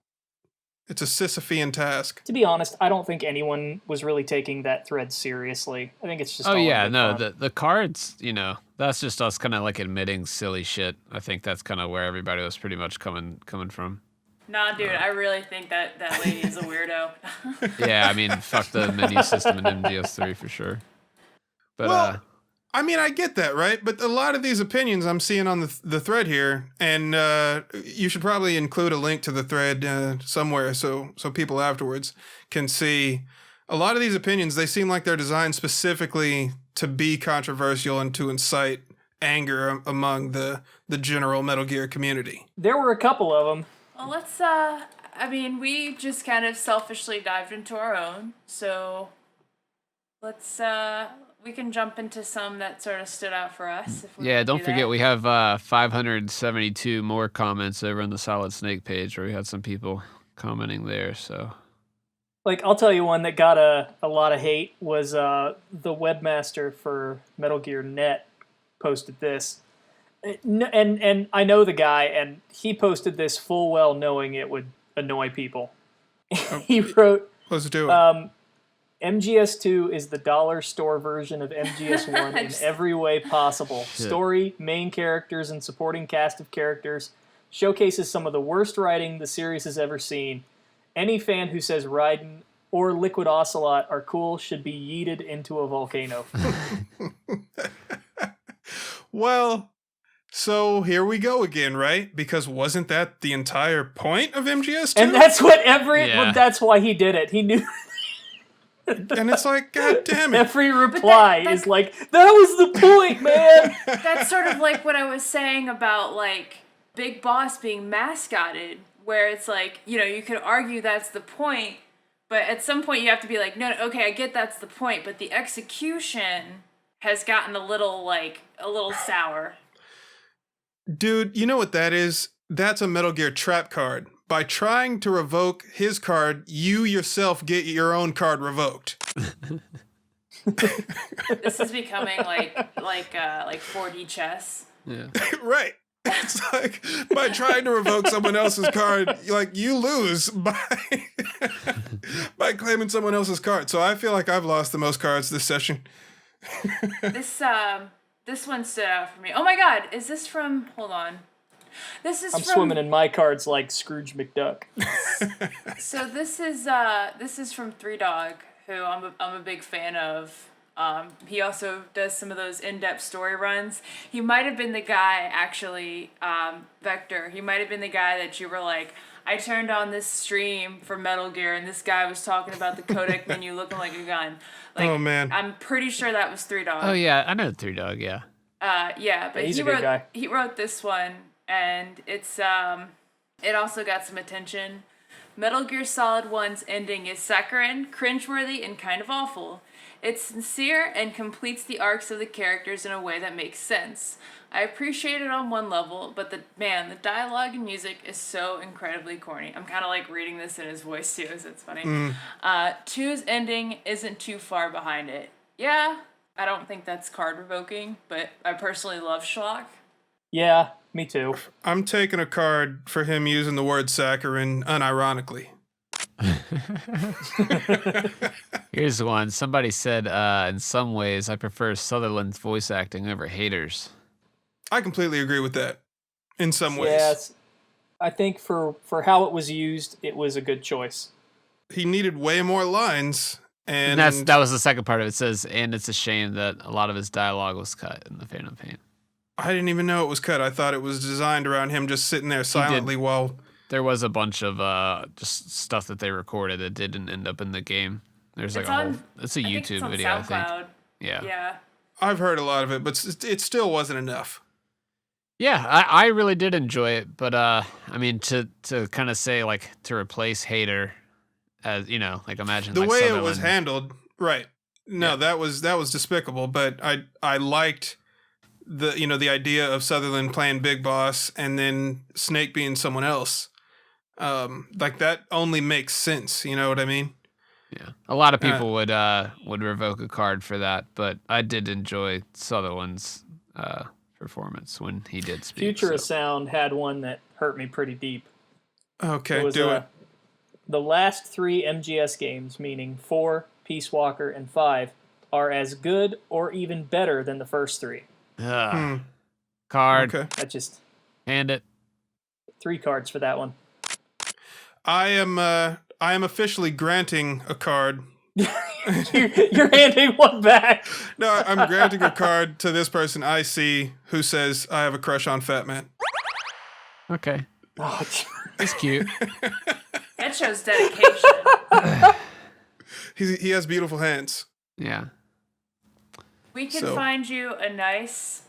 A: It's a Sisyphean task.
B: To be honest, I don't think anyone was really taking that thread seriously. I think it's just...
C: Oh
B: all
C: yeah,
B: in good
C: no,
B: fun.
C: the cards, that's just us kind of like admitting silly shit. I think that's kind of where everybody was pretty much coming from.
F: Nah, dude, I really think that lady is a weirdo.
C: Yeah, I mean, fuck the menu system in MGS3 for sure. But
A: Well, I mean, I get that, right? But a lot of these opinions I'm seeing on the thread here, and you should probably include a link to the thread somewhere so people afterwards can see. A lot of these opinions, they seem like they're designed specifically to be controversial and to incite anger among the general Metal Gear community.
B: There were a couple of them.
F: Well, let's, we just kind of selfishly dived into our own, so let's, we can jump into some that sort of stood out for us. If we
C: Don't forget
F: that.
C: we have 572 more comments over on the Solid Snake page where we had some people commenting there, so...
B: Like, I'll tell you one that got a lot of hate was the webmaster for Metal Gear Net posted this. And I know the guy, and he posted this full well knowing it would annoy people. He wrote,
A: Let's do it.
B: MGS2 is the dollar store version of MGS1 in every way possible. Story, main characters, and supporting cast of characters showcases some of the worst writing the series has ever seen. Any fan who says Raiden or Liquid Ocelot are cool should be yeeted into a volcano.
A: Well, so here we go again, right? Because wasn't that the entire point of MGS2?
B: And that's what that's why he did it. He knew.
A: And it's like, God damn it.
B: Every reply is like, that was the point, man.
F: That's sort of like what I was saying about, like, Big Boss being mascotted, where it's like, you could argue that's the point, but at some point you have to be like, no, okay, I get that's the point, but the execution has gotten a little sour.
A: Dude, you know what that is? That's a Metal Gear trap card. By trying to revoke his card, you yourself get your own card revoked.
F: This is becoming like 4D chess.
C: Yeah.
A: Right. It's like, by trying to revoke someone else's card, you lose by claiming someone else's card. So I feel like I've lost the most cards this session.
F: This one stood out for me. Oh my god, is this from... Hold on.
B: I'm swimming in my cards like Scrooge McDuck.
F: So this is from Three Dog, who I'm a big fan of. He also does some of those in-depth story runs. He might have been the guy, actually, Vector. He might have been the guy that you were like, I turned on this stream for Metal Gear, and this guy was talking about the codec menu looking like a gun. Like,
A: oh man,
F: I'm pretty sure that was Three Dog.
C: Oh yeah, I know Three Dog. Yeah.
F: Yeah, but
B: he's a good guy.
F: He wrote this one, and it's it also got some attention. Metal Gear Solid 1's ending is saccharine, cringeworthy, and kind of awful. It's sincere and completes the arcs of the characters in a way that makes sense. I appreciate it on one level, but the dialogue and music is so incredibly corny. I'm kind of like reading this in his voice too, so it's funny. 2's ending isn't too far behind it. Yeah, I don't think that's card revoking, but I personally love Schlock.
B: Yeah, me too.
A: I'm taking a card for him using the word saccharine unironically.
C: Here's one. Somebody said, in some ways, I prefer Sutherland's voice acting over Haters.
A: I completely agree with that. In some ways.
B: Yes, I think for how it was used, it was a good choice.
A: He needed way more lines. And
C: that was the second part of it. It says, and it's a shame that a lot of his dialogue was cut in the Phantom Pain.
A: I didn't even know it was cut. I thought it was designed around him just sitting there silently while...
C: There was a bunch of just stuff that they recorded that didn't end up in the game. There's like it's a YouTube video, I think.
F: Yeah.
A: I've heard a lot of it, but it still wasn't enough.
C: Yeah, I really did enjoy it, but I mean to kind of say like to replace Hater as like imagine
A: the
C: like
A: way
C: Sutherland.
A: It was handled, right? No, that was despicable, but I liked the idea of Sutherland playing Big Boss and then Snake being someone else. Like that only makes sense, you know what I mean?
C: Yeah. A lot of people would revoke a card for that, but I did enjoy Sutherland's performance when he did speak.
B: Future of Sound had one that hurt me pretty deep.
A: Okay, do it.
B: The last 3 MGS games, meaning 4, Peace Walker, and 5, are as good or even better than the first 3.
C: Card.
A: Okay.
B: That just
C: hand it.
B: 3 cards for that one.
A: I am officially granting a card.
B: You're handing one back.
A: No, I'm granting a card to this person I see who says I have a crush on Fat Man.
C: Okay.
B: Oh,
C: it's cute.
F: That shows dedication.
A: He has beautiful hands.
C: Yeah.
F: We can
A: So-
F: find you a nice,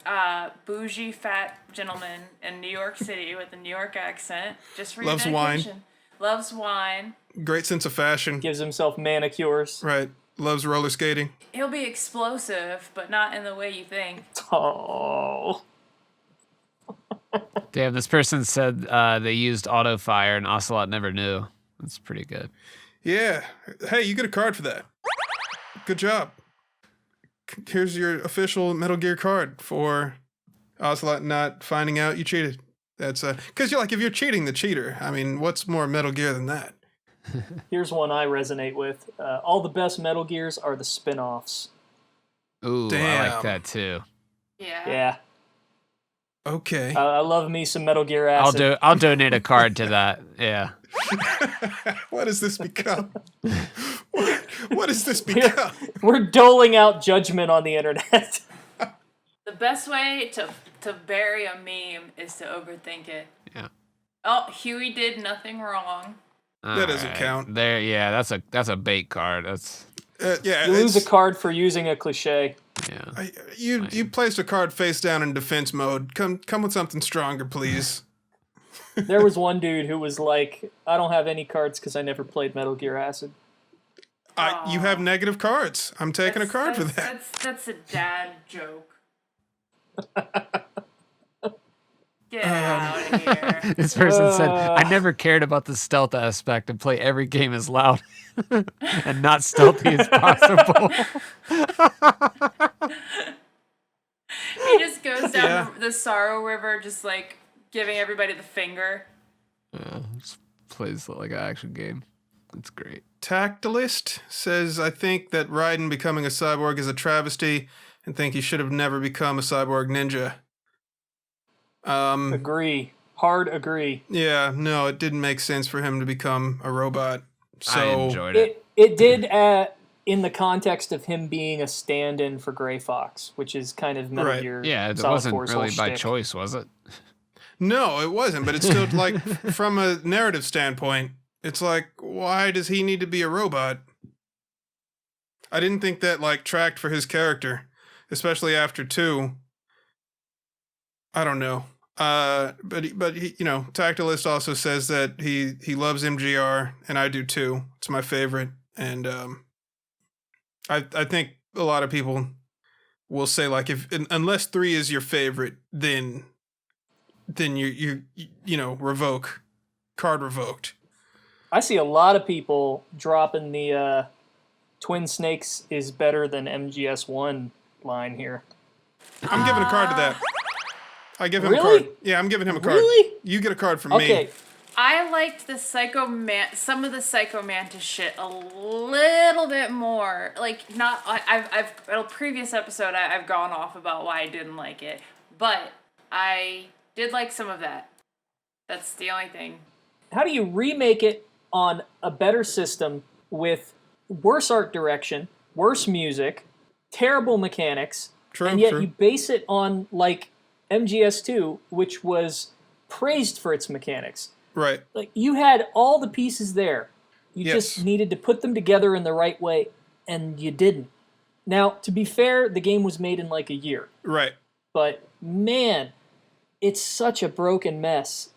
F: bougie, fat gentleman in New York City with a New York accent, just for
A: Loves
F: your
A: wine.
F: dedication. Loves wine.
A: Great sense of fashion.
B: Gives himself manicures.
A: Right. Loves roller skating.
F: He'll be explosive, but not in the way you think.
B: Oh.
C: Damn, this person said they used auto fire and Ocelot never knew. That's pretty good.
A: Yeah. Hey, you get a card for that. Good job. Here's your official Metal Gear card for Ocelot not finding out you cheated. That's because you're like, if you're cheating the cheater, I mean, what's more Metal Gear than that?
B: Here's one I resonate with. All the best Metal Gears are the spin-offs.
C: Ooh, I
A: Damn.
C: like that too.
F: Yeah.
B: Yeah.
A: Okay.
B: I love me some Metal Gear Acid.
C: I'll donate a card to that. Yeah.
A: What has this become? What has this become?
B: We're doling out judgment on the internet.
F: The best way to bury a meme is to overthink it.
C: Yeah.
F: Oh, Huey did nothing wrong.
A: That doesn't count.
C: There, yeah, that's a bait card. That's
A: Yeah.
B: You lose
A: it's-
B: a card for using a cliche.
C: yeah.
A: You placed a card face down in defense mode. Come with something stronger, please.
B: There was one dude who was like, I don't have any cards because I never played Metal Gear Acid.
A: You have negative cards. I'm taking a card for that.
F: That's a dad joke. Get out of here.
C: This person said, I never cared about the stealth aspect and play every game as loud and not stealthy as possible.
F: He just goes down the Sorrow River, just like giving everybody the finger.
C: Just plays like an action game. It's great.
A: Tactilist says, I think that Raiden becoming a cyborg is a travesty and think he should have never become a cyborg ninja.
B: Agree. Hard agree.
A: Yeah, no, it didn't make sense for him to become a robot. So
C: I enjoyed it.
B: It did in the context of him being a stand-in for Gray Fox, which is kind of Metal
A: Right.
B: Gear.
C: Yeah, it
B: Solid
C: wasn't
B: 4's
C: really
B: whole
C: by
B: shtick.
C: choice, was it?
A: No, it wasn't, but it's still like from a narrative standpoint, it's like, why does he need to be a robot? I didn't think that like tracked for his character, especially after 2. I don't know. But he, you know, Tactilist also says that he loves MGR, and I do too. It's my favorite, and I think a lot of people will say like unless 3 is your favorite, then you know, revoke, card revoked.
B: I see a lot of people dropping the Twin Snakes is better than MGS1 line here.
A: I'm giving a card to that. I give him
B: Really?
A: a card. Yeah, I'm giving him a card.
B: Really?
A: You get a card from
B: Okay.
A: me.
F: I liked the some of the Psycho Mantis shit a little bit more. Like, not, I've in a previous episode, I've gone off about why I didn't like it, but I did like some of that. That's the only thing.
B: How do you remake it on a better system with worse art direction, worse music, terrible mechanics, and yet you base it on like MGS2, which was praised for its mechanics.
A: Right.
B: Like you had all the pieces there. You
A: Yes.
B: just needed to put them together in the right way, and you didn't. Now, to be fair, the game was made in like a year.
A: Right.
B: But man, it's such a broken mess.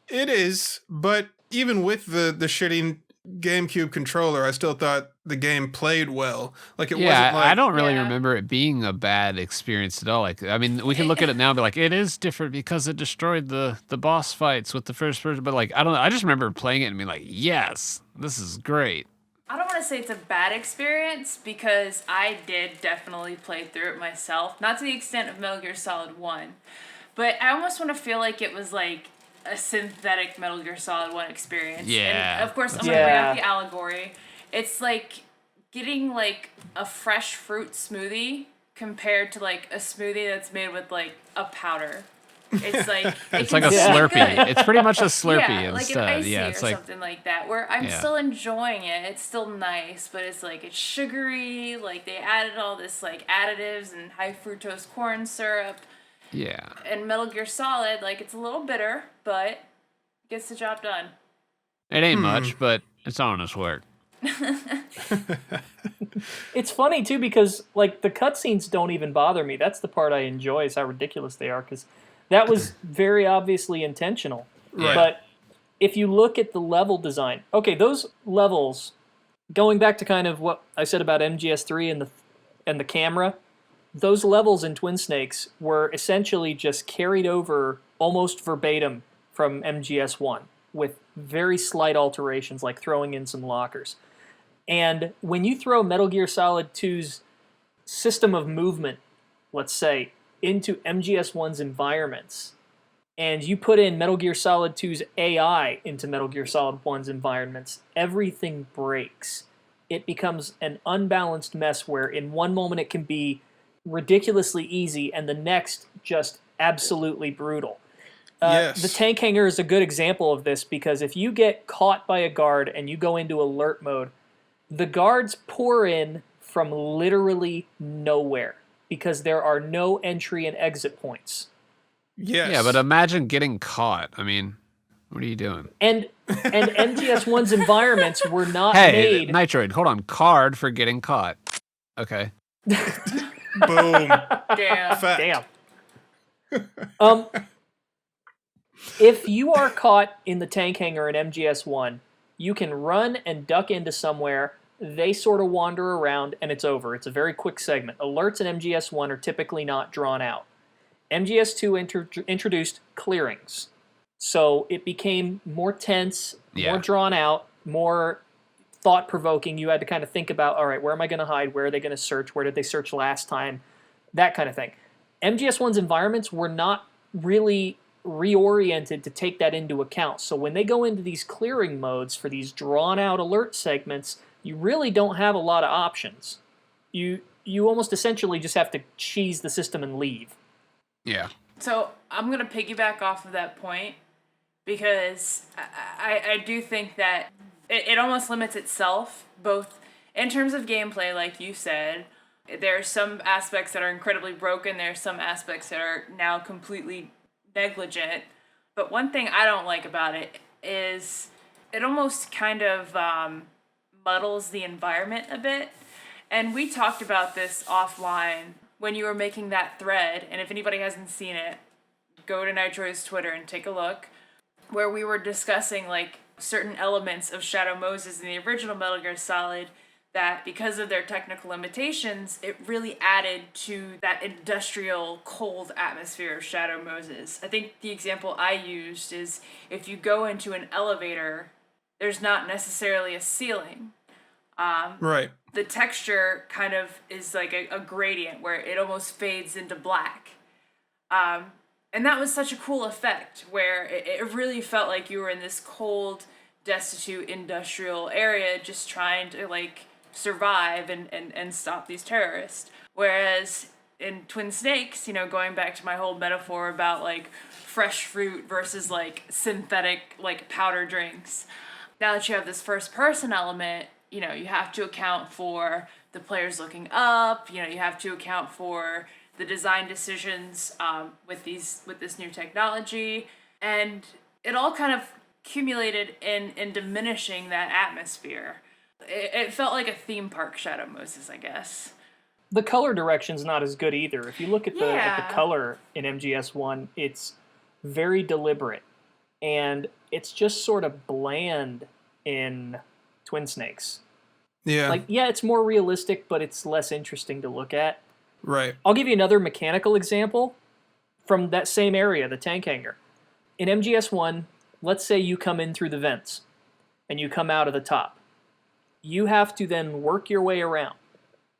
A: It is, but even with the shitty GameCube controller, I still thought the game played well. Like it wasn't like
C: I don't really
F: Yeah.
C: remember it being a bad experience at all. Like, I mean, we can look at it now and be like, it is different because it destroyed the boss fights with the first person. But like, I just remember playing it and being like, yes, this is great.
F: I don't want to say it's a bad experience because I did definitely play through it myself. Not to the extent of Metal Gear Solid 1. But I almost want to feel like it was like a synthetic Metal Gear Solid 1 experience.
C: Yeah,
F: And of course, I'm
B: that's
F: going to bring
B: fair.
F: up the allegory. It's like getting like a fresh fruit smoothie compared to like a smoothie that's made with like a powder. It's like
C: It's like a
B: Yeah.
C: Slurpee.
F: Good.
C: It's pretty much a Slurpee
F: Yeah, like
C: instead.
F: an icy
C: Yeah,
F: or
C: it's like
F: something like that, where I'm
C: Yeah.
F: still enjoying it. It's still nice, but it's like it's sugary. Like they added all this like additives and high fructose corn syrup.
C: yeah.
F: And Metal Gear Solid, like it's a little bitter, but gets the job done.
C: It ain't much, but it's honest work.
B: It's funny too because like the cutscenes don't even bother me. That's the part I enjoy is how ridiculous they are because that was very obviously intentional.
A: Right.
B: But if you look at the level design, okay, those levels, going back to kind of what I said about MGS3 and the camera, those levels in Twin Snakes were essentially just carried over almost verbatim from MGS1 with very slight alterations like throwing in some lockers. And when you throw Metal Gear Solid 2's system of movement, let's say, into MGS1's environments, and you put in Metal Gear Solid 2's AI into Metal Gear Solid 1's environments, everything breaks. It becomes an unbalanced mess where in one moment it can be ridiculously easy and the next just absolutely brutal.
A: Yes.
B: The tank hangar is a good example of this because if you get caught by a guard and you go into alert mode, the guards pour in from literally nowhere because there are no entry and exit points.
A: Yes.
C: Yeah, but imagine getting caught. I mean, what are you doing?
B: And MGS1's environments were not
C: Hey,
B: made.
C: Nitroid, hold on. Card for getting caught. Okay.
A: Boom.
F: Damn.
A: Fact.
B: Damn. If you are caught in the tank hangar in MGS1, you can run and duck into somewhere. They sort of wander around, and it's over. It's a very quick segment. Alerts in MGS1 are typically not drawn out. MGS2 introduced clearings. So it became more tense, more drawn out, more thought-provoking. You had to kind of think about, all right, where am I going to hide? Where are they going to search? Where did they search last time? That kind of thing. MGS1's environments were not really reoriented to take that into account. So when they go into these clearing modes for these drawn-out alert segments, you really don't have a lot of options. You almost essentially just have to cheese the system and leave.
C: Yeah.
F: So I'm going to piggyback off of that point because I do think that it almost limits itself, both in terms of gameplay, like you said. There are some aspects that are incredibly broken. There are some aspects that are now completely negligent. But one thing I don't like about it is it almost kind of muddles the environment a bit. And we talked about this offline when you were making that thread. And if anybody hasn't seen it, go to Nitro's Twitter and take a look, where we were discussing like certain elements of Shadow Moses in the original Metal Gear Solid that because of their technical limitations, it really added to that industrial, cold atmosphere of Shadow Moses. I think the example I used is if you go into an elevator, there's not necessarily a ceiling.
A: Right.
F: The texture kind of is like a gradient where it almost fades into black. And that was such a cool effect where it really felt like you were in this cold, destitute industrial area just trying to like survive and stop these terrorists. Whereas in Twin Snakes, going back to my whole metaphor about like fresh fruit versus like synthetic like powder drinks, now that you have this first person element, you have to account for the players looking up, you have to account for the design decisions with this new technology, and it all kind of accumulated in diminishing that atmosphere. It felt like a theme park Shadow Moses, I guess.
B: The color direction's not as good either. If you look at the color in MGS1, it's very deliberate, and it's just sort of bland in Twin Snakes.
A: Yeah.
B: It's more realistic, but it's less interesting to look at.
A: Right.
B: I'll give you another mechanical example from that same area, the tank hangar. In MGS1, let's say you come in through the vents and you come out of the top. You have to then work your way around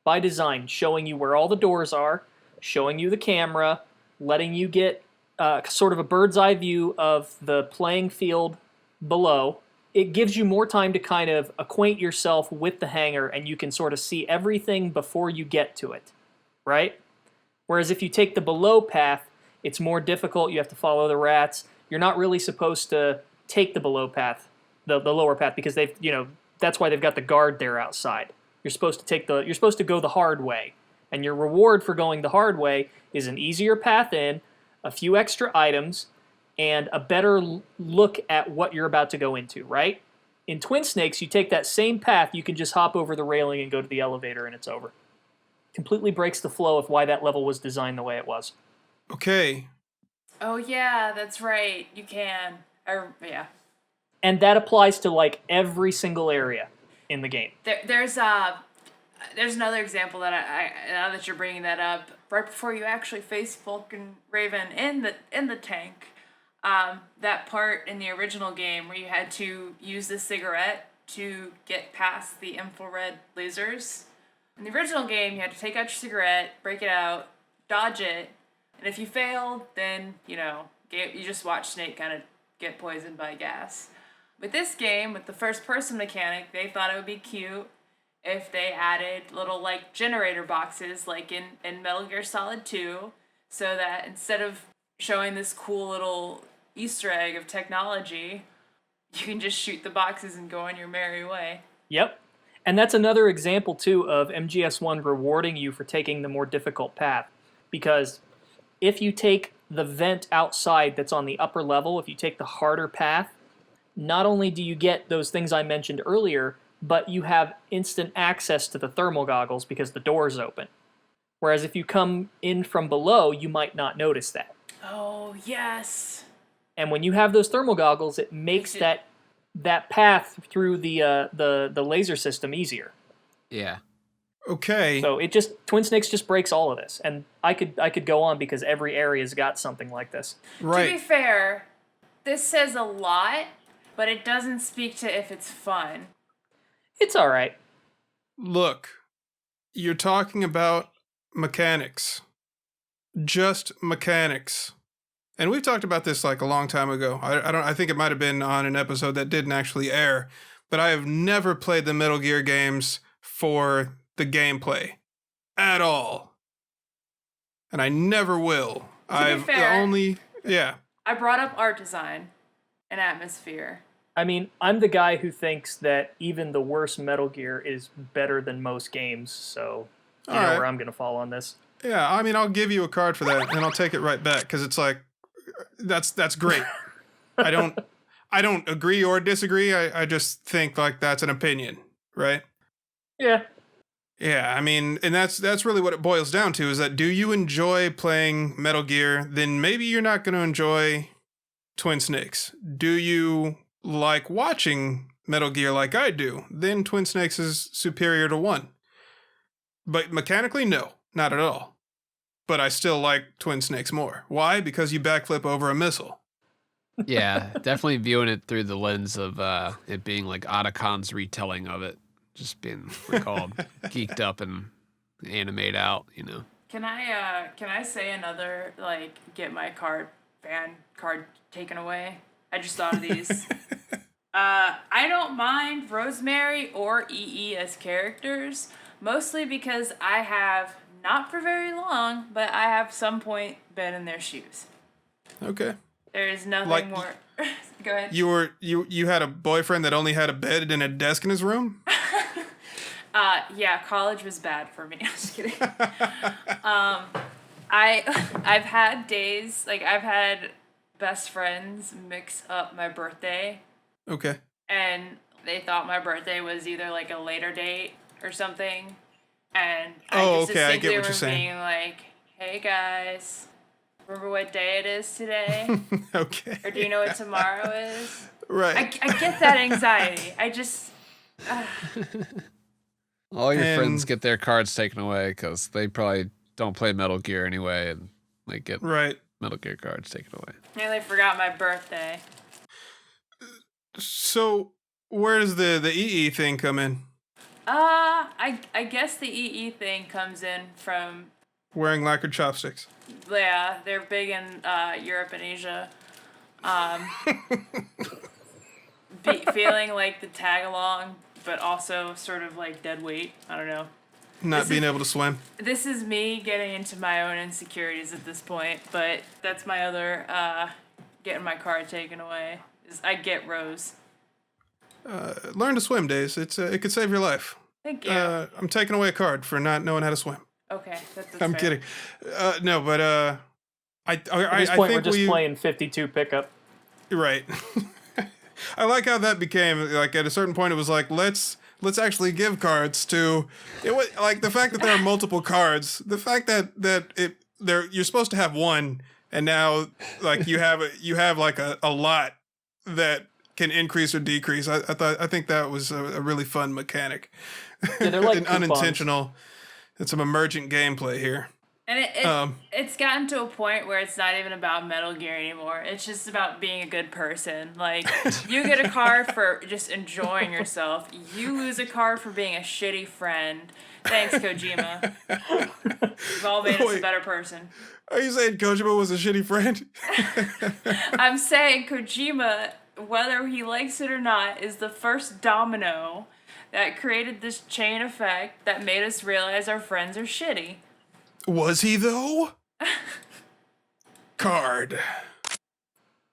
B: by design, showing you where all the doors are, showing you the camera, letting you get sort of a bird's eye view of the playing field below. It gives you more time to kind of acquaint yourself with the hangar, and you can sort of see everything before you get to it, right? Whereas if you take the below path, it's more difficult. You have to follow the rats. You're not really supposed to take the below path, the lower path, because they've, that's why they've got the guard there outside. You're supposed to go the hard way. And your reward for going the hard way is an easier path in, a few extra items, and a better look at what you're about to go into, right? In Twin Snakes, you take that same path, you can just hop over the railing and go to the elevator, and it's over. Completely breaks the flow of why that level was designed the way it was.
A: Okay.
F: Oh yeah, that's right. You can. Yeah.
B: And that applies to like every single area in the game.
F: There's another example that I now that you're bringing that up, right before you actually face Vulcan Raven in the tank, that part in the original game where you had to use the cigarette to get past the infrared lasers. In the original game, you had to take out your cigarette, break it out, dodge it, and if you failed, then you just watch Snake kind of get poisoned by gas. With this game, with the first-person mechanic, they thought it would be cute if they added little, like, generator boxes, like in Metal Gear Solid 2, so that instead of showing this cool little Easter egg of technology, you can just shoot the boxes and go on your merry way.
B: Yep. And that's another example, too, of MGS1 rewarding you for taking the more difficult path. Because if you take the vent outside that's on the upper level, if you take the harder path, not only do you get those things I mentioned earlier, but you have instant access to the thermal goggles because the door's open. Whereas if you come in from below, you might not notice that.
F: Oh, yes.
B: And when you have those thermal goggles, it makes that path through the laser system easier.
C: Yeah.
A: Okay.
B: So Twin Snakes just breaks all of this. And I could go on because every area's got something like this.
A: Right.
F: To be fair, this says a lot, but it doesn't speak to if it's fun.
B: It's all right.
A: Look, you're talking about mechanics. Just mechanics. And we've talked about this like a long time ago. I think it might have been on an episode that didn't actually air, but I have never played the Metal Gear games for the gameplay at all. And I never will.
F: To be fair,
A: yeah.
F: I brought up art design and atmosphere.
B: I mean, I'm the guy who thinks that even the worst Metal Gear is better than most games, so you know where I'm going to fall on this.
A: Yeah, I mean, I'll give you a card for that, and I'll take it right back, because it's like, that's great. I don't agree or disagree, I just think, like, that's an opinion, right?
B: Yeah.
A: Yeah, I mean, and that's really what it boils down to, is that do you enjoy playing Metal Gear, then maybe you're not going to enjoy Twin Snakes. Do you like watching Metal Gear like I do, then Twin Snakes is superior to 1. But mechanically, no, not at all. But I still like Twin Snakes more. Why? Because you backflip over a missile.
C: Yeah, definitely viewing it through the lens of it being like Otacon's retelling of it, just being recalled, geeked up and animate out, you know.
F: Can I say another, like, get my fan card taken away? I just thought of these. I don't mind Rosemary or EE as characters, mostly because I have, not for very long, but I have some point been in their shoes.
A: Okay.
F: There is nothing more. Go ahead.
A: You had a boyfriend that only had a bed and a desk in his room?
F: Yeah, college was bad for me. I'm just kidding. I've had days, like, I've had best friends mix up my birthday.
A: Okay.
F: And they thought my birthday was either like a later date or something. And I get what you're saying. Being like, hey guys, remember what day it is today?
A: Okay.
F: Or do you know what tomorrow is?
A: Right.
F: I get that anxiety. I just...
C: All your friends get their cards taken away because they probably don't play Metal Gear anyway and like get Metal Gear cards taken away.
F: Yeah, they forgot my birthday.
A: So where does the EE thing come in?
F: I guess the EE thing comes in from
A: wearing lacquered chopsticks.
F: Yeah, they're big in Europe and Asia. Feeling like the tag along, but also sort of like dead weight. I don't know.
A: Not being able to swim. This
F: is me getting into my own insecurities at this point, but that's my other getting my card taken away. Is I get Rose.
A: Learn to swim, Days. It could save your life.
F: Thank you.
A: I'm taking away a card for not knowing how to swim.
F: Okay, that's
A: I'm
F: fair.
A: kidding. No, but
B: at this point, we're just playing 52 pickup.
A: Right. I like how that became like at a certain point. It was like let's actually give cards to it. Was like the fact that there are multiple cards. The fact that you're supposed to have one, and now like you have like a lot that can increase or decrease. I think that was a really fun mechanic.
B: Yeah, they're like
A: and unintentional. And some emergent gameplay here.
F: And it's gotten to a point where it's not even about Metal Gear anymore. It's just about being a good person. Like, you get a card for just enjoying yourself. You lose a card for being a shitty friend. Thanks, Kojima. You've all made us a better person.
A: Are you saying Kojima was a shitty friend?
F: I'm saying Kojima, whether he likes it or not, is the first domino that created this chain effect that made us realize our friends are shitty.
A: Was he, though? Card.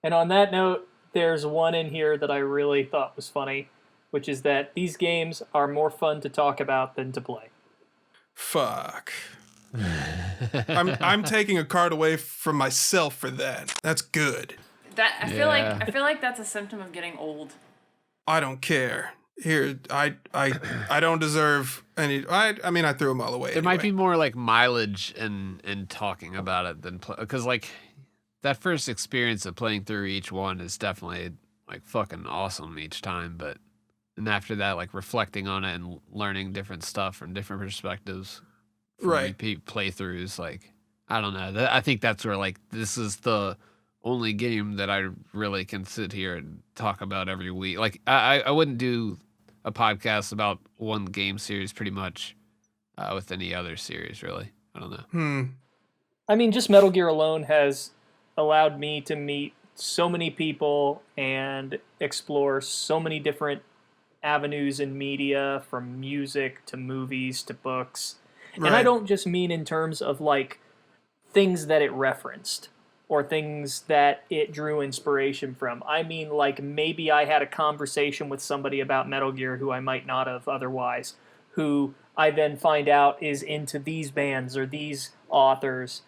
B: And on that note, there's one in here that I really thought was funny, which is that these games are more fun to talk about than to play.
A: Fuck. I'm taking a card away from myself for that. That's good.
F: I feel like that's a symptom of getting old.
A: I don't care. Here, I don't deserve any. I mean, I threw them all away.
C: There might be more like mileage in talking about it than because like that first experience of playing through each one is definitely like fucking awesome each time. But and after that, like reflecting on it and learning different stuff from different perspectives, from repeat playthroughs. Like I don't know. I think that's where like this is the only game that I really can sit here and talk about every week. Like I wouldn't do a podcast about one game series pretty much with any other series, really. I don't know.
B: I mean, just Metal Gear alone has allowed me to meet so many people and explore so many different avenues in media, from music to movies to books. Right. And I don't just mean in terms of like things that it referenced or things that it drew inspiration from. I mean, like, maybe I had a conversation with somebody about Metal Gear who I might not have otherwise, who I then find out is into these bands or these authors,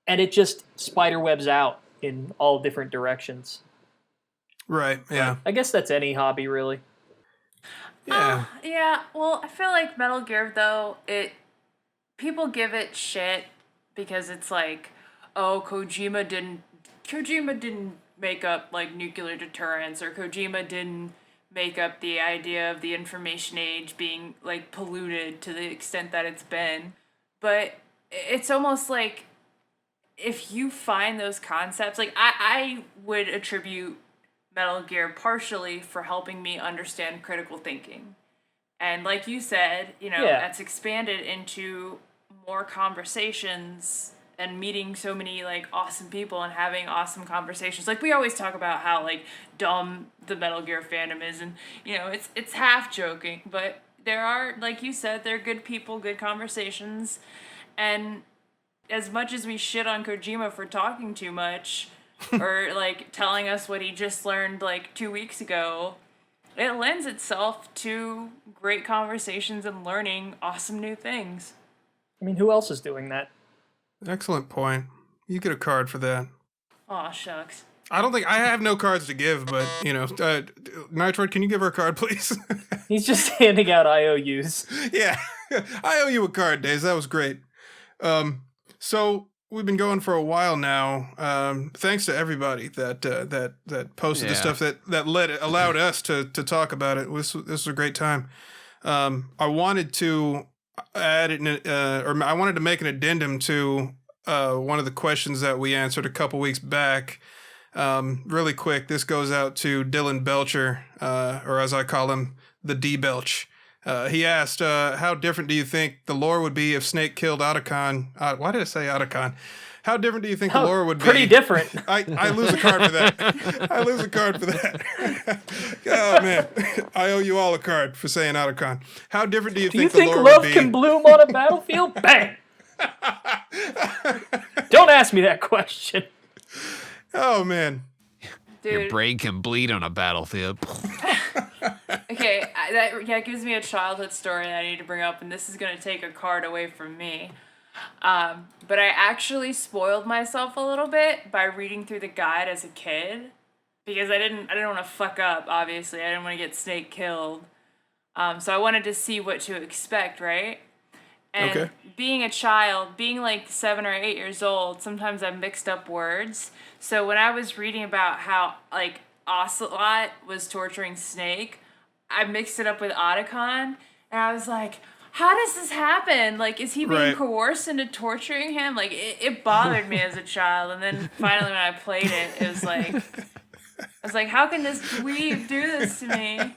B: and it just spiderwebs out in all different directions.
A: Right, yeah.
B: I guess that's any hobby, really.
A: Yeah.
F: Yeah, well, I feel like Metal Gear, though, people give it shit because it's like, oh, Kojima didn't make up like nuclear deterrence, or Kojima didn't make up the idea of the information age being like polluted to the extent that it's been. But it's almost like if you find those concepts, like I would attribute Metal Gear partially for helping me understand critical thinking. And like you said, that's expanded into more conversations and meeting so many like awesome people and having awesome conversations. Like we always talk about how like dumb the Metal Gear fandom is, and it's half joking, but there are, like you said, they're good people, good conversations. And as much as we shit on Kojima for talking too much or like telling us what he just learned like 2 weeks ago, it lends itself to great conversations and learning awesome new things.
B: I mean, who else is doing that?
A: Excellent point. You get a card for that.
F: Aw, shucks.
A: I have no cards to give, but, Nitroid, can you give her a card, please?
B: He's just handing out IOUs.
A: Yeah. I owe you a card, Days. That was great. So we've been going for a while now. Thanks to everybody that posted the stuff that allowed us to talk about it. This was a great time. I wanted to add I wanted to make an addendum to one of the questions that we answered a couple weeks back. Really quick, this goes out to Dylan Belcher, or as I call him, the D-Belch. He asked, how different do you think the lore would be if Snake killed Otacon? Why did I say Otacon? How different do you think the lore would be?
B: Pretty different.
A: I lose a card for that. I lose a card for that. Oh, man. I owe you all a card for saying Otacon. How different do you think the lore would be?
B: Do you think love can bloom on a battlefield? Bang! Don't ask me that question.
A: Oh, man.
F: Dude.
C: Your brain can bleed on a battlefield.
F: Okay, that gives me a childhood story that I need to bring up, and this is going to take a card away from me. But I actually spoiled myself a little bit by reading through the guide as a kid, because I didn't want to fuck up. Obviously, I didn't want to get Snake killed. So I wanted to see what to expect, right? And being a child, being like 7 or 8 years old, sometimes I mixed up words. So when I was reading about how like Ocelot was torturing Snake, I mixed it up with Otacon, and I was like, how does this happen? Like, is he being coerced into torturing him? Like, it bothered me as a child. And then finally when I played it, it was like, I was like, how can this dweeb do this to me?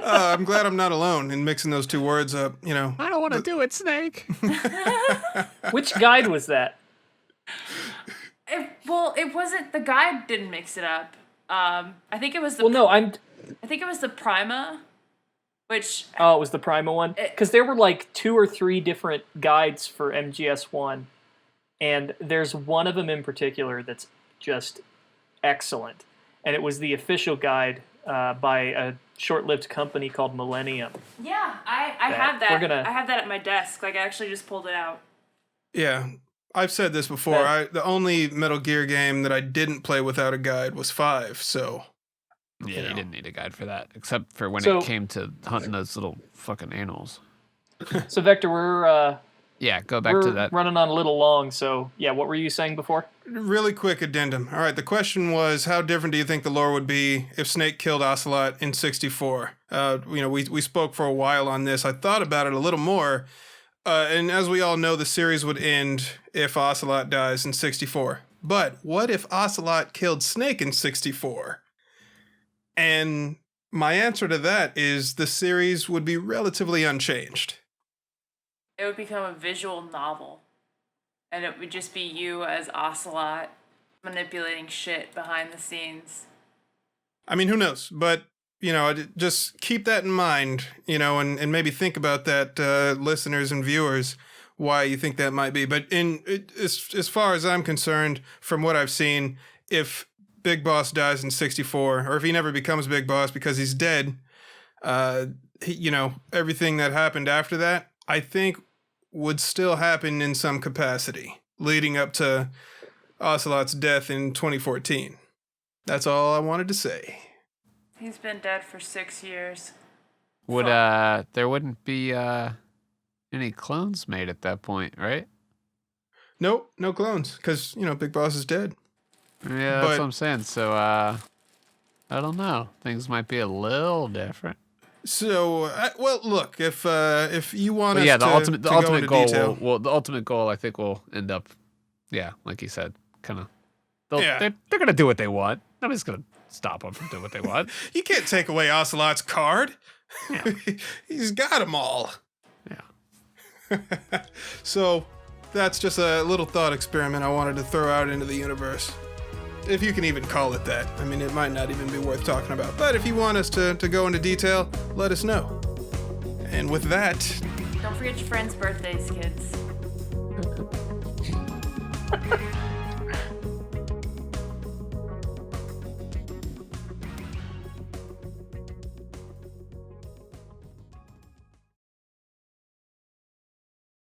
A: I'm glad I'm not alone in mixing those two words up, you know.
C: I don't want to do it, Snake.
B: Which guide was that?
F: It wasn't, the guide didn't mix it up. I think it was the... I think it was the Prima, which...
B: Oh, it was the Prima one? Because there were like 2 or 3 different guides for MGS1, and there's one of them in particular that's just excellent. And it was the official guide by a short-lived company called Millennium.
F: Yeah, I have that. I have that at my desk. Like, I actually just pulled it out.
A: Yeah, I've said this before. The only Metal Gear game that I didn't play without a guide was 5, so...
C: Yeah, you didn't need a guide for that, except for when it came to hunting those little fucking animals.
B: So, Vector, we're...
C: go back to that.
B: Running on a little long, so, yeah, what were you saying before?
A: Really quick addendum. All right, the question was, how different do you think the lore would be if Snake killed Ocelot in 64? We spoke for a while on this. I thought about it a little more, and as we all know, the series would end if Ocelot dies in 64. But what if Ocelot killed Snake in 64? And my answer to that is the series would be relatively unchanged.
F: It would become a visual novel. And it would just be you as Ocelot manipulating shit behind the scenes.
A: I mean, who knows? But, just keep that in mind, and maybe think about that, listeners and viewers, why you think that might be. But as far as I'm concerned, from what I've seen, if Big Boss dies in 64, or if he never becomes Big Boss because he's dead, everything that happened after that, I think would still happen in some capacity, leading up to Ocelot's death in 2014. That's all I wanted to say.
F: He's been dead for 6 years.
C: There wouldn't be any clones made at that point, right?
A: Nope, no clones, because, Big Boss is dead.
C: Yeah, that's what I'm saying. So, I don't know. Things might be a little different.
A: So, look, if you want us
C: the ultimate goal,
A: detail.
C: the ultimate goal, I think, will end up, like you said, kind of. They're gonna do what they want. Nobody's gonna stop them from doing what they want.
A: You can't take away Ocelot's card.
C: Yeah.
A: He's got them all.
C: Yeah.
A: So, that's just a little thought experiment I wanted to throw out into the universe. If you can even call it that. I mean, it might not even be worth talking about. But if you want us to go into detail, let us know. And with that...
F: Don't forget your friends' birthdays, kids.